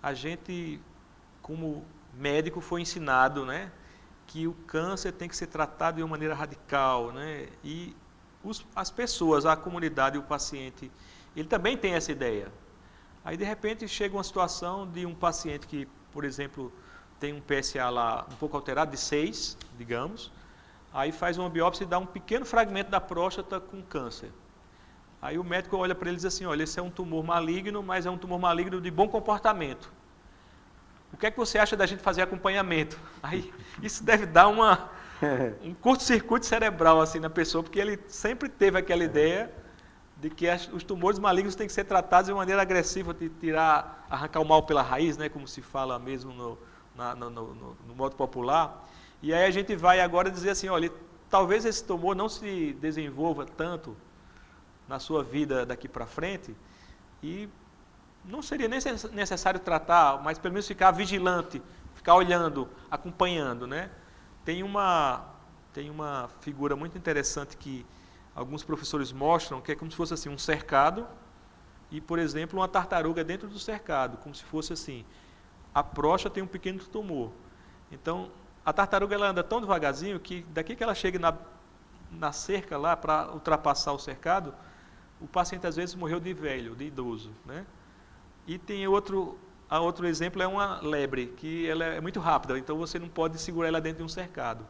a gente, como médico, foi ensinado, né, que o câncer tem que ser tratado de uma maneira radical, né, e as pessoas, a comunidade e o paciente, ele também tem essa ideia. Aí, de repente, chega uma situação de um paciente que, por exemplo, tem um PSA lá um pouco alterado, de 6, digamos, aí faz uma biópsia e dá um pequeno fragmento da próstata com câncer. Aí o médico olha para ele e diz assim, olha, esse é um tumor maligno, mas é um tumor maligno de bom comportamento. O que é que você acha da gente fazer acompanhamento? Aí isso deve dar um curto-circuito cerebral assim, na pessoa, porque ele sempre teve aquela ideia de que os tumores malignos têm que ser tratados de maneira agressiva, de arrancar o mal pela raiz, né, como se fala mesmo no modo popular. E aí a gente vai agora dizer assim, olha, talvez esse tumor não se desenvolva tanto na sua vida daqui para frente e não seria necessário tratar, mas pelo menos ficar vigilante, ficar olhando, acompanhando, né? Tem uma figura muito interessante que alguns professores mostram, que é como se fosse assim, um cercado e, por exemplo, uma tartaruga dentro do cercado, como se fosse assim, a próstata tem um pequeno tumor. Então, a tartaruga ela anda tão devagarzinho que daqui que ela chega na cerca lá para ultrapassar o cercado, o paciente às vezes morreu de velho, de idoso, né? E tem outro exemplo, é uma lebre, que ela é muito rápida, então você não pode segurar ela dentro de um cercado.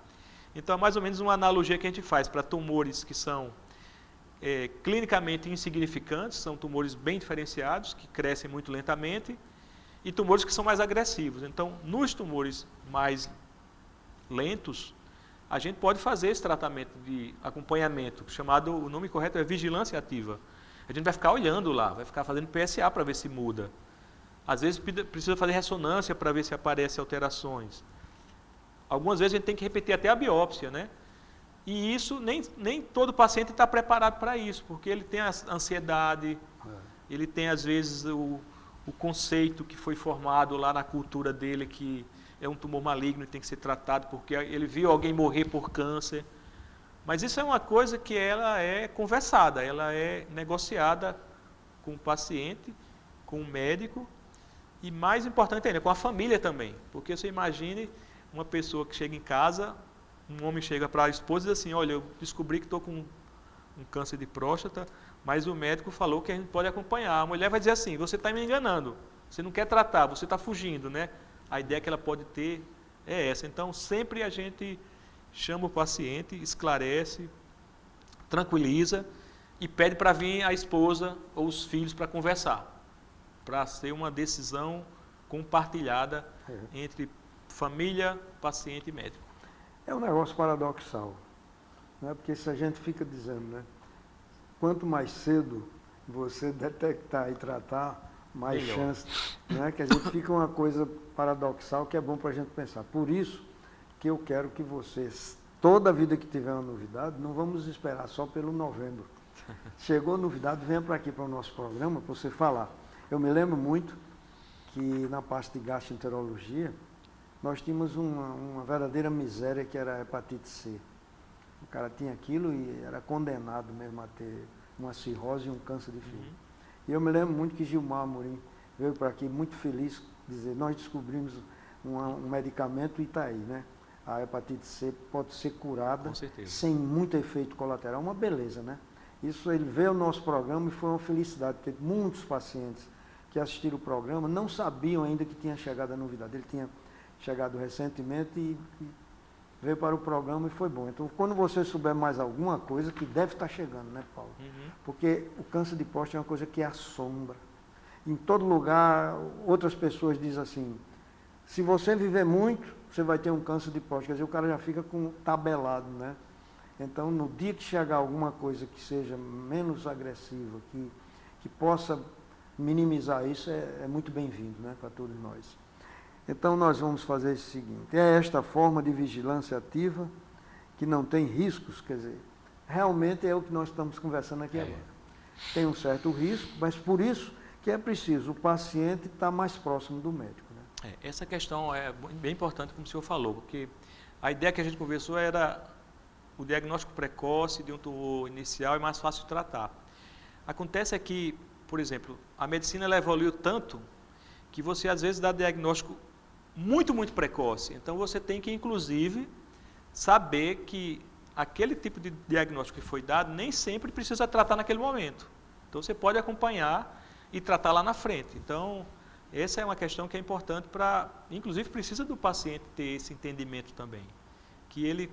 Então é mais ou menos uma analogia que a gente faz para tumores que são clinicamente insignificantes, são tumores bem diferenciados, que crescem muito lentamente, e tumores que são mais agressivos. Então, nos tumores mais lentos, a gente pode fazer esse tratamento de acompanhamento, chamado, o nome correto é vigilância ativa. A gente vai ficar olhando lá, vai ficar fazendo PSA para ver se muda. Às vezes precisa fazer ressonância para ver se aparecem alterações. Algumas vezes a gente tem que repetir até a biópsia, né? E isso, nem todo paciente está preparado para isso, porque ele tem a ansiedade, ele tem às vezes o conceito que foi formado lá na cultura dele, que é um tumor maligno e tem que ser tratado, porque ele viu alguém morrer por câncer. Mas isso é uma coisa que ela é conversada, ela é negociada com o paciente, com o médico, e mais importante ainda, com a família também. Porque você imagine uma pessoa que chega em casa, um homem chega para a esposa e diz assim, olha, eu descobri que estou com um câncer de próstata, mas o médico falou que a gente pode acompanhar. A mulher vai dizer assim, você está me enganando, você não quer tratar, você está fugindo, né? A ideia que ela pode ter é essa. Então, sempre a gente chama o paciente, esclarece, tranquiliza e pede para vir a esposa ou os filhos para conversar, para ser uma decisão compartilhada entre família, paciente e médico. É um negócio paradoxal, né? Porque se a gente fica dizendo, né, quanto mais cedo você detectar e tratar, mais melhor chance, né? Que a gente fica uma coisa paradoxal que é bom para a gente pensar. Por isso que eu quero que vocês, toda vida que tiver uma novidade, não vamos esperar só pelo novembro. Chegou novidade, venha para aqui para o nosso programa para você falar. Eu me lembro muito que na parte de gastroenterologia, nós tínhamos uma verdadeira miséria que era a hepatite C. O cara tinha aquilo e era condenado mesmo a ter uma cirrose e um câncer de fígado. E eu me lembro muito que Gilmar Amorim veio para aqui muito feliz, dizer, nós descobrimos um medicamento e está aí, né? A hepatite C pode ser curada sem muito efeito colateral, uma beleza, né? Isso, ele veio ao nosso programa e foi uma felicidade, ter muitos pacientes que assistiram o programa não sabiam ainda que tinha chegado a novidade. Ele tinha chegado recentemente e veio para o programa e foi bom. Então, quando você souber mais alguma coisa, que deve estar chegando, né, Paulo? Porque o câncer de próstata é uma coisa que assombra. Em todo lugar, outras pessoas dizem assim, se você viver muito, você vai ter um câncer de próstata. Quer dizer, o cara já fica tabelado, né? Então, no dia que chegar alguma coisa que seja menos agressiva, que possa minimizar isso, é muito bem-vindo, né, para todos nós. Então, nós vamos fazer o seguinte, é esta forma de vigilância ativa que não tem riscos, quer dizer, realmente é o que nós estamos conversando aqui agora. Tem um certo risco, mas por isso que é preciso o paciente estar mais próximo do médico, né? Essa questão é bem importante, como o senhor falou, porque a ideia que a gente conversou era o diagnóstico precoce de um tumor inicial é mais fácil de tratar. Acontece que, por exemplo, a medicina ela evoluiu tanto que você às vezes dá diagnóstico muito precoce. Então você tem que, inclusive, saber que aquele tipo de diagnóstico que foi dado nem sempre precisa tratar naquele momento. Então você pode acompanhar e tratar lá na frente. Então, essa é uma questão que é importante para, inclusive, precisa do paciente ter esse entendimento também. Que ele,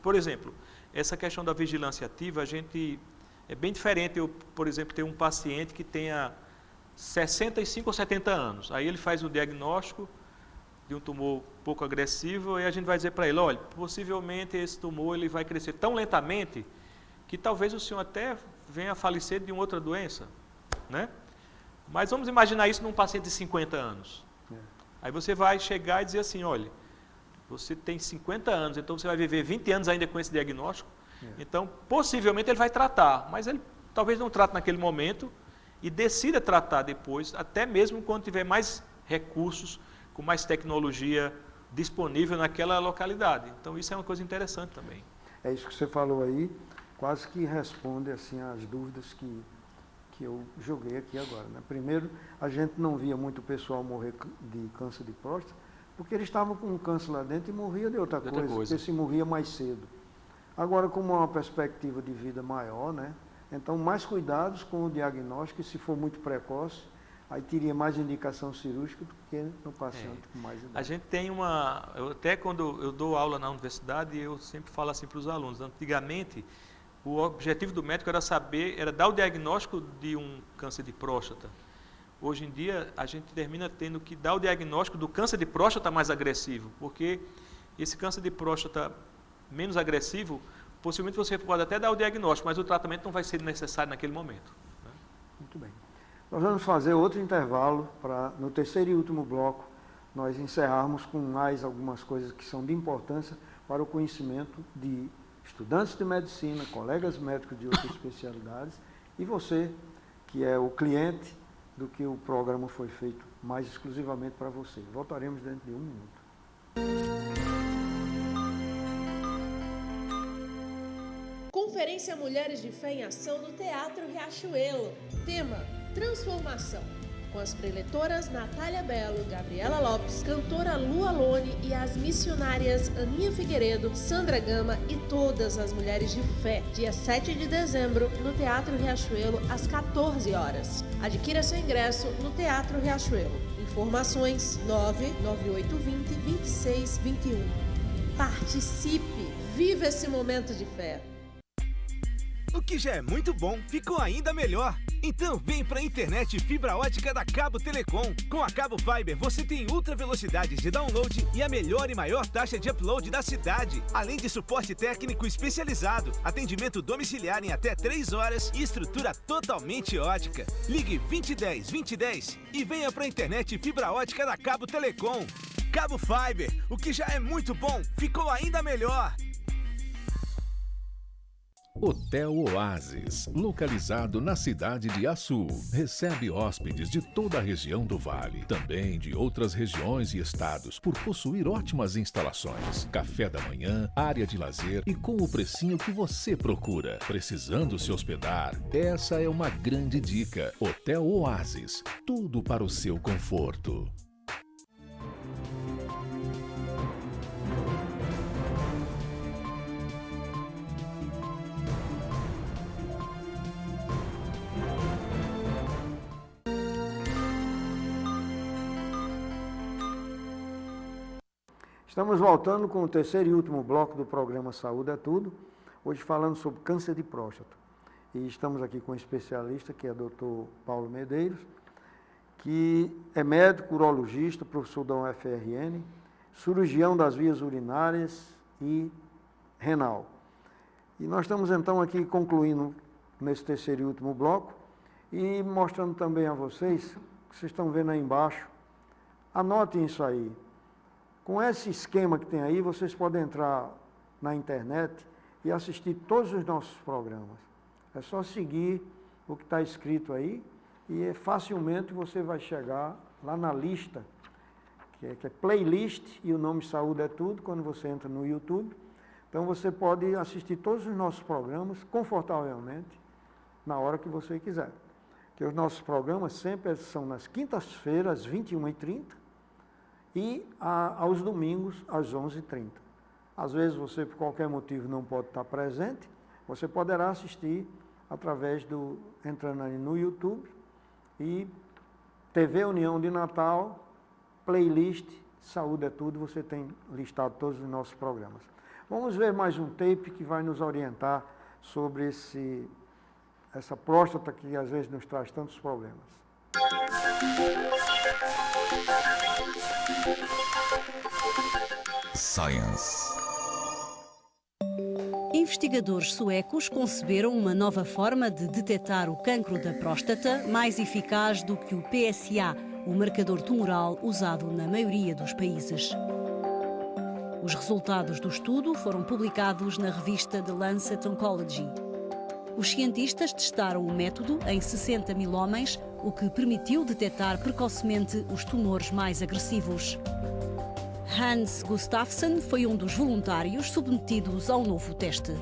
por exemplo, essa questão da vigilância ativa, a gente é bem diferente eu, por exemplo, ter um paciente que tenha 65 ou 70 anos. Aí ele faz o diagnóstico de um tumor pouco agressivo e a gente vai dizer para ele, olha, possivelmente esse tumor ele vai crescer tão lentamente que talvez o senhor até venha a falecer de uma outra doença, né? Mas vamos imaginar isso num paciente de 50 anos. Aí você vai chegar e dizer assim, olha, você tem 50 anos, então você vai viver 20 anos ainda com esse diagnóstico, então possivelmente ele vai tratar, mas ele talvez não trate naquele momento e decida tratar depois, até mesmo quando tiver mais recursos, com mais tecnologia disponível naquela localidade. Então isso é uma coisa interessante também. É isso que você falou aí, quase que responde assim às dúvidas que eu joguei aqui agora, né? Primeiro, a gente não via muito pessoal morrer de câncer de próstata, porque eles estavam com um câncer lá dentro e morria de outra coisa, porque se morria mais cedo. Agora, como é uma perspectiva de vida maior, né? Então, mais cuidados com o diagnóstico, e se for muito precoce, aí teria mais indicação cirúrgica do que no paciente com mais idade. A gente tem até quando eu dou aula na universidade, eu sempre falo assim para os alunos, antigamente, o objetivo do médico era dar o diagnóstico de um câncer de próstata. Hoje em dia, a gente termina tendo que dar o diagnóstico do câncer de próstata mais agressivo, porque esse câncer de próstata menos agressivo, possivelmente você pode até dar o diagnóstico, mas o tratamento não vai ser necessário naquele momento. Né? Muito bem. Nós vamos fazer outro intervalo para, no terceiro e último bloco, nós encerrarmos com mais algumas coisas que são de importância para o conhecimento de estudantes de medicina, colegas médicos de outras especialidades e você, que é o cliente do que o programa foi feito mais exclusivamente para você. Voltaremos dentro de 1 minuto. Conferência Mulheres de Fé em Ação no Teatro Riachuelo. Tema: Transformação. Com as preletoras Natália Belo, Gabriela Lopes, cantora Lu Alone e as missionárias Aninha Figueiredo, Sandra Gama e todas as mulheres de fé. Dia 7 de dezembro, no Teatro Riachuelo, às 14 horas. Adquira seu ingresso no Teatro Riachuelo. Informações 99820-2621. Participe! Viva esse momento de fé! O que já é muito bom, ficou ainda melhor. Então vem pra internet fibra ótica da Cabo Telecom. Com a Cabo Fiber você tem ultra velocidades de download e a melhor e maior taxa de upload da cidade. Além de suporte técnico especializado, atendimento domiciliar em até 3 horas e estrutura totalmente ótica. Ligue 2010-2010 e venha pra internet fibra ótica da Cabo Telecom. Cabo Fiber, o que já é muito bom, ficou ainda melhor. Hotel Oasis, localizado na cidade de Açu, recebe hóspedes de toda a região do Vale, também de outras regiões e estados, por possuir ótimas instalações, café da manhã, área de lazer e com o precinho que você procura. Precisando se hospedar? Essa é uma grande dica. Hotel Oasis, tudo para o seu conforto. Estamos voltando com o terceiro e último bloco do programa Saúde é Tudo, hoje falando sobre câncer de próstata. E estamos aqui com um especialista, que é o Dr. Paulo Medeiros, que é médico urologista, professor da UFRN, cirurgião das vias urinárias e renal. E nós estamos então aqui concluindo nesse terceiro e último bloco e mostrando também a vocês, que vocês estão vendo aí embaixo, anotem isso aí. Com esse esquema que tem aí, vocês podem entrar na internet e assistir todos os nossos programas. É só seguir o que está escrito aí e facilmente você vai chegar lá na lista, que é playlist e o nome Saúde é Tudo, quando você entra no YouTube. Então você pode assistir todos os nossos programas confortavelmente, na hora que você quiser. Porque os nossos programas sempre são nas quintas-feiras, às 21h30, e aos domingos, às 11h30. Às vezes você, por qualquer motivo, não pode estar presente, você poderá assistir através entrando aí no YouTube e TV União de Natal, playlist, Saúde é Tudo, você tem listado todos os nossos programas. Vamos ver mais um tape que vai nos orientar sobre essa próstata que às vezes nos traz tantos problemas. Science. Investigadores suecos conceberam uma nova forma de detectar o cancro da próstata mais eficaz do que o PSA, o marcador tumoral usado na maioria dos países. Os resultados do estudo foram publicados na revista The Lancet Oncology. Os cientistas testaram o método em 60.000 homens, o que permitiu detectar precocemente os tumores mais agressivos. Hans Gustafsson foi um dos voluntários submetidos ao novo teste.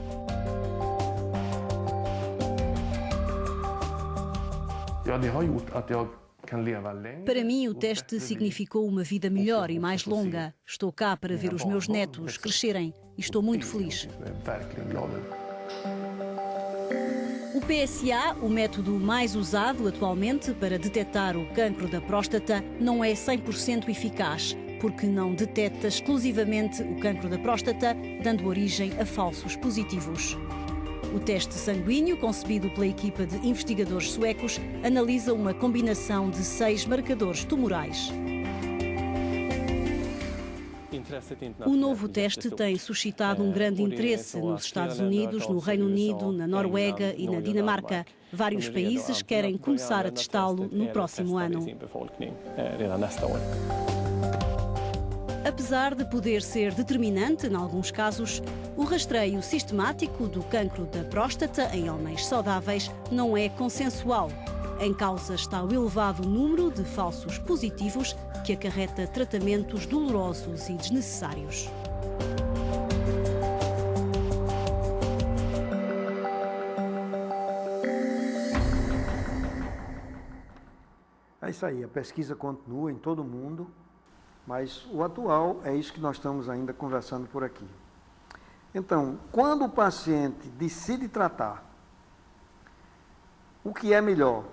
Para mim, o teste significou uma vida melhor e mais longa. Estou cá para ver os meus netos crescerem e estou muito feliz. O PSA, o método mais usado atualmente para detectar o cancro da próstata, não é 100% eficaz, porque não detecta exclusivamente o cancro da próstata, dando origem a falsos positivos. O teste sanguíneo, concebido pela equipa de investigadores suecos, analisa uma combinação de 6 marcadores tumorais. O novo teste tem suscitado um grande interesse nos Estados Unidos, no Reino Unido, na Noruega e na Dinamarca. Vários países querem começar a testá-lo no próximo ano. Apesar de poder ser determinante em alguns casos, o rastreio sistemático do cancro da próstata em homens saudáveis não é consensual. Em causa está o elevado número de falsos positivos que acarreta tratamentos dolorosos e desnecessários. É isso aí, a pesquisa continua em todo o mundo, mas o atual é isso que nós estamos ainda conversando por aqui. Então, quando o paciente decide tratar, o que é melhor?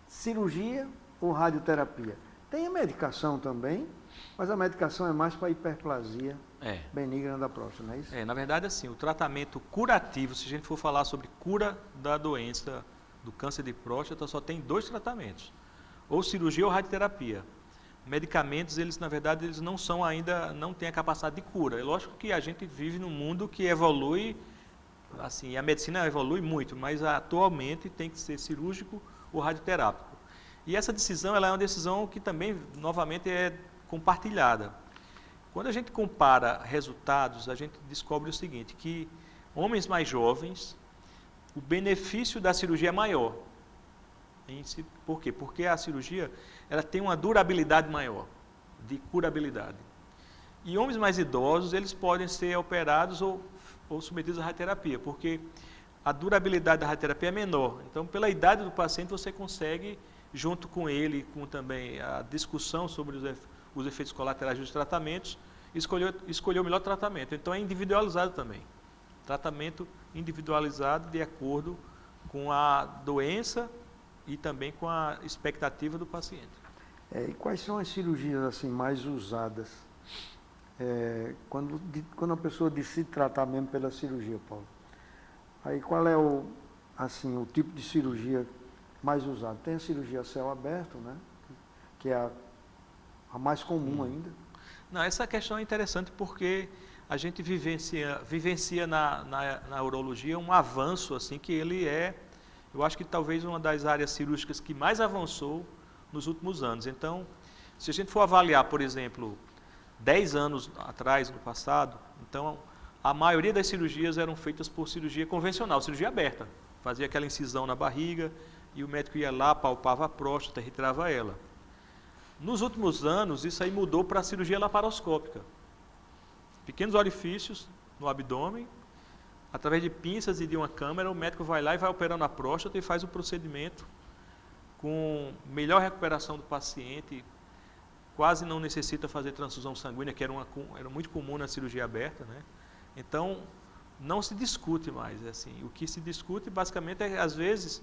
Cirurgia ou radioterapia? Tem a medicação também, mas a medicação é mais para a hiperplasia benigna da próstata, não é isso? Na verdade, assim, o tratamento curativo, se a gente for falar sobre cura da doença do câncer de próstata, só tem 2 tratamentos, ou cirurgia ou radioterapia. Medicamentos, eles na verdade, eles não são ainda, não têm a capacidade de cura. É lógico que a gente vive num mundo que evolui, assim, a medicina evolui muito, mas atualmente tem que ser cirúrgico ou radioterápico. E essa decisão, ela é uma decisão que também, novamente, é compartilhada. Quando a gente compara resultados, a gente descobre o seguinte, que homens mais jovens, o benefício da cirurgia é maior. Por quê? Porque a cirurgia ela tem uma durabilidade maior, de curabilidade. E homens mais idosos, eles podem ser operados ou submetidos à radioterapia, porque a durabilidade da radioterapia é menor. Então, pela idade do paciente, você consegue, junto com ele, com também a discussão sobre os efeitos colaterais dos tratamentos, escolher o melhor tratamento. Então, é individualizado também. Tratamento individualizado de acordo com a doença e também com a expectativa do paciente. E quais são as cirurgias assim, mais usadas? Quando a pessoa decide tratar mesmo pela cirurgia, Paulo, aí qual é o tipo de cirurgia mais usado? Tem a cirurgia a céu aberto, né? Que é a mais comum ainda. Não, essa questão é interessante porque a gente vivencia na urologia um avanço assim que ele eu acho que talvez uma das áreas cirúrgicas que mais avançou nos últimos anos. Então, se a gente for avaliar, por exemplo, 10 anos atrás, no passado, então a maioria das cirurgias eram feitas por cirurgia convencional, cirurgia aberta. Fazia aquela incisão na barriga e o médico ia lá, palpava a próstata, retirava ela. Nos últimos anos, isso aí mudou para a cirurgia laparoscópica. Pequenos orifícios no abdômen, através de pinças e de uma câmera, o médico vai lá e vai operando a próstata e faz o procedimento com melhor recuperação do paciente, quase não necessita fazer transfusão sanguínea, que era muito comum na cirurgia aberta, né? Então, não se discute mais. Assim, o que se discute, basicamente, é, às vezes,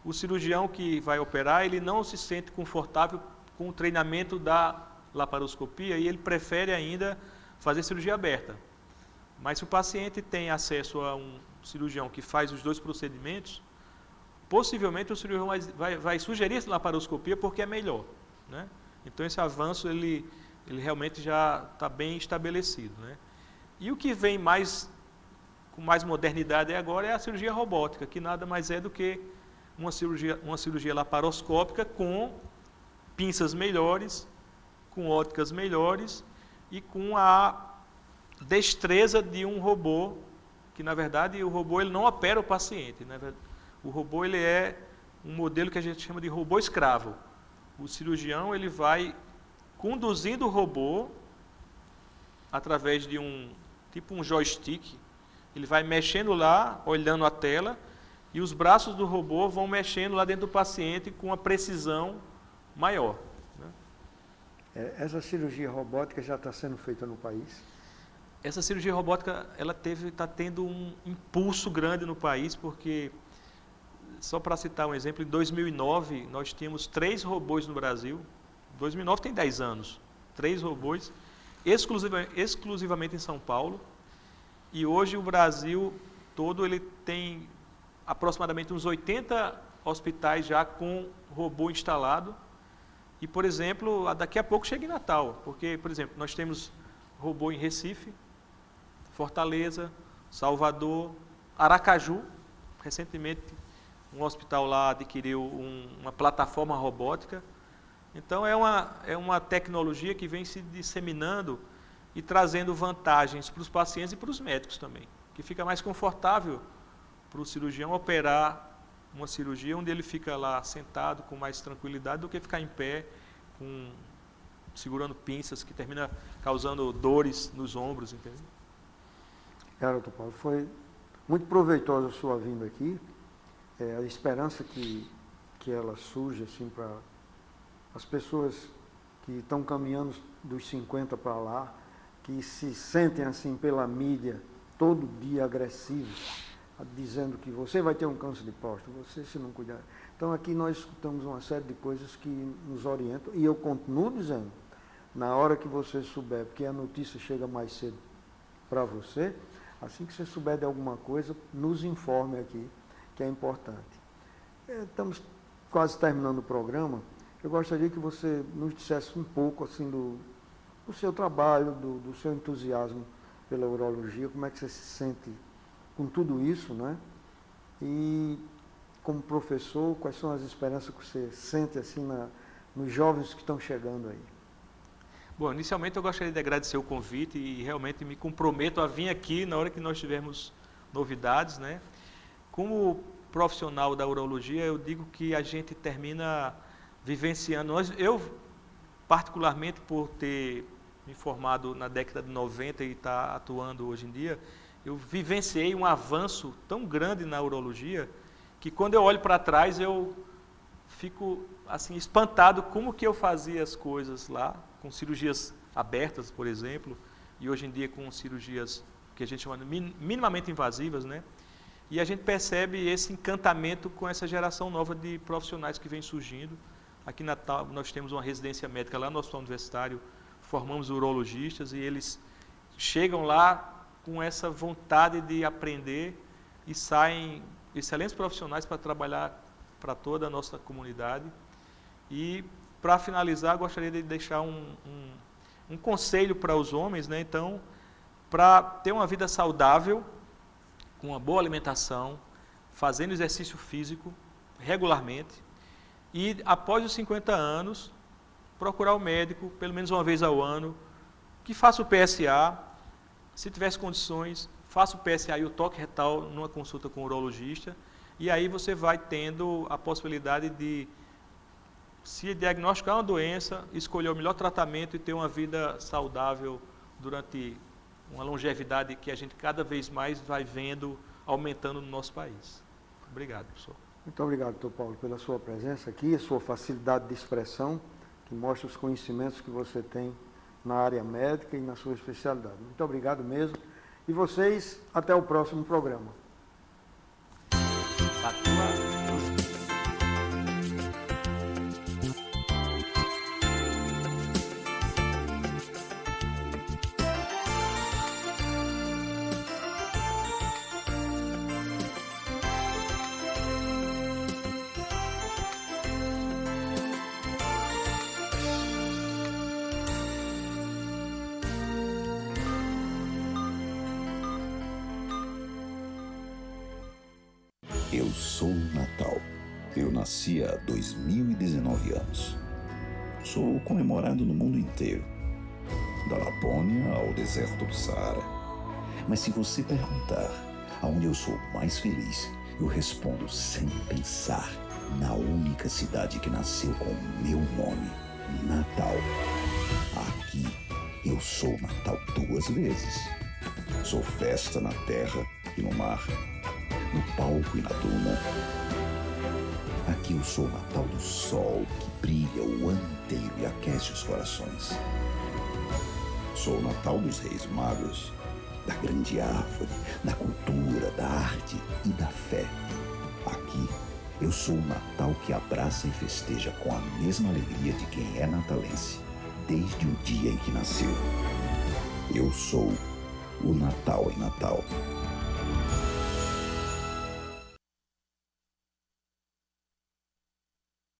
o cirurgião que vai operar, ele não se sente confortável com o treinamento da laparoscopia e ele prefere ainda fazer cirurgia aberta. Mas se o paciente tem acesso a um cirurgião que faz os 2 procedimentos, possivelmente o cirurgião vai sugerir essa laparoscopia porque é melhor, né? Então esse avanço ele realmente já está bem estabelecido, né? E o que vem com mais modernidade agora é a cirurgia robótica, que nada mais é do que uma cirurgia laparoscópica com pinças melhores, com óticas melhores e com a destreza de um robô, que na verdade o robô ele não opera o paciente, né? O robô ele é um modelo que a gente chama de robô escravo. O cirurgião ele vai conduzindo o robô através de um joystick, ele vai mexendo lá, olhando a tela, e os braços do robô vão mexendo lá dentro do paciente com uma precisão maior, né? Essa cirurgia robótica já está sendo feita no país? Essa cirurgia robótica ela está tendo um impulso grande no país, porque, só para citar um exemplo, em 2009 nós tínhamos 3 robôs no Brasil. 2009 tem 10 anos, 3 robôs, exclusivamente em São Paulo, e hoje o Brasil todo ele tem aproximadamente uns 80 hospitais já com robô instalado. E, por exemplo, daqui a pouco chega em Natal, porque, por exemplo, nós temos robô em Recife, Fortaleza, Salvador, Aracaju. Recentemente, um hospital lá adquiriu uma plataforma robótica. Então, é uma tecnologia que vem se disseminando e trazendo vantagens para os pacientes e para os médicos também, que fica mais confortável para o cirurgião operar uma cirurgia onde ele fica lá sentado com mais tranquilidade do que ficar em pé, segurando pinças, que termina causando dores nos ombros, entendeu? Doutor Paulo, foi muito proveitosa a sua vinda aqui. A esperança que ela surge assim, para as pessoas que estão caminhando dos 50 para lá, que se sentem assim pela mídia todo dia agressivos, dizendo que você vai ter um câncer de próstata, você se não cuidar. Então aqui nós escutamos uma série de coisas que nos orientam, e eu continuo dizendo, na hora que você souber, porque a notícia chega mais cedo para você, assim que você souber de alguma coisa, nos informe aqui, que é importante. Estamos quase terminando o programa. Eu gostaria que você nos dissesse um pouco assim do seu trabalho, do seu entusiasmo pela urologia, como é que você se sente com tudo isso, né? E como professor, quais são as esperanças que você sente assim nos jovens que estão chegando aí? Bom, inicialmente eu gostaria de agradecer o convite e realmente me comprometo a vir aqui na hora que nós tivermos novidades, né? Como profissional da urologia, eu digo que a gente termina vivenciando. Eu, particularmente, por ter me formado na década de 90 e estar atuando hoje em dia, eu vivenciei um avanço tão grande na urologia que quando eu olho para trás eu fico assim espantado como que eu fazia as coisas lá, com cirurgias abertas, por exemplo, e hoje em dia com cirurgias que a gente chama de minimamente invasivas, né? E a gente percebe esse encantamento com essa geração nova de profissionais que vem surgindo. Aqui em Natal nós temos uma residência médica lá no Hospital Universitário, formamos urologistas e eles chegam lá com essa vontade de aprender e saem excelentes profissionais para trabalhar para toda a nossa comunidade. E, para finalizar, gostaria de deixar um conselho para os homens, né? Então, para ter uma vida saudável, com uma boa alimentação, fazendo exercício físico regularmente e, após os 50 anos, procurar o médico pelo menos uma vez ao ano, que faça o PSA. Se tivesse condições, faça o PSA e o toque retal numa consulta com o urologista, e aí você vai tendo a possibilidade de, se diagnosticar uma doença, escolher o melhor tratamento e ter uma vida saudável durante uma longevidade que a gente cada vez mais vai vendo aumentando no nosso país. Obrigado, professor. Muito obrigado, doutor Paulo, pela sua presença aqui, a sua facilidade de expressão, que mostra os conhecimentos que você tem na área médica e na sua especialidade. Muito obrigado mesmo. E vocês, até o próximo programa. Eu sou Natal. Eu nasci há 2019 anos. Sou comemorado no mundo inteiro, da Lapônia ao deserto do Saara. Mas se você perguntar aonde eu sou mais feliz, eu respondo sem pensar, na única cidade que nasceu com o meu nome, Natal. Aqui eu sou Natal 2 vezes. Sou festa na terra e no mar, no palco e na duna. Aqui eu sou o Natal do sol que brilha o ano inteiro e aquece os corações. Sou o Natal dos Reis Magos, da grande árvore, da cultura, da arte e da fé. Aqui eu sou o Natal que abraça e festeja com a mesma alegria de quem é natalense, desde o dia em que nasceu. Eu sou o Natal em Natal.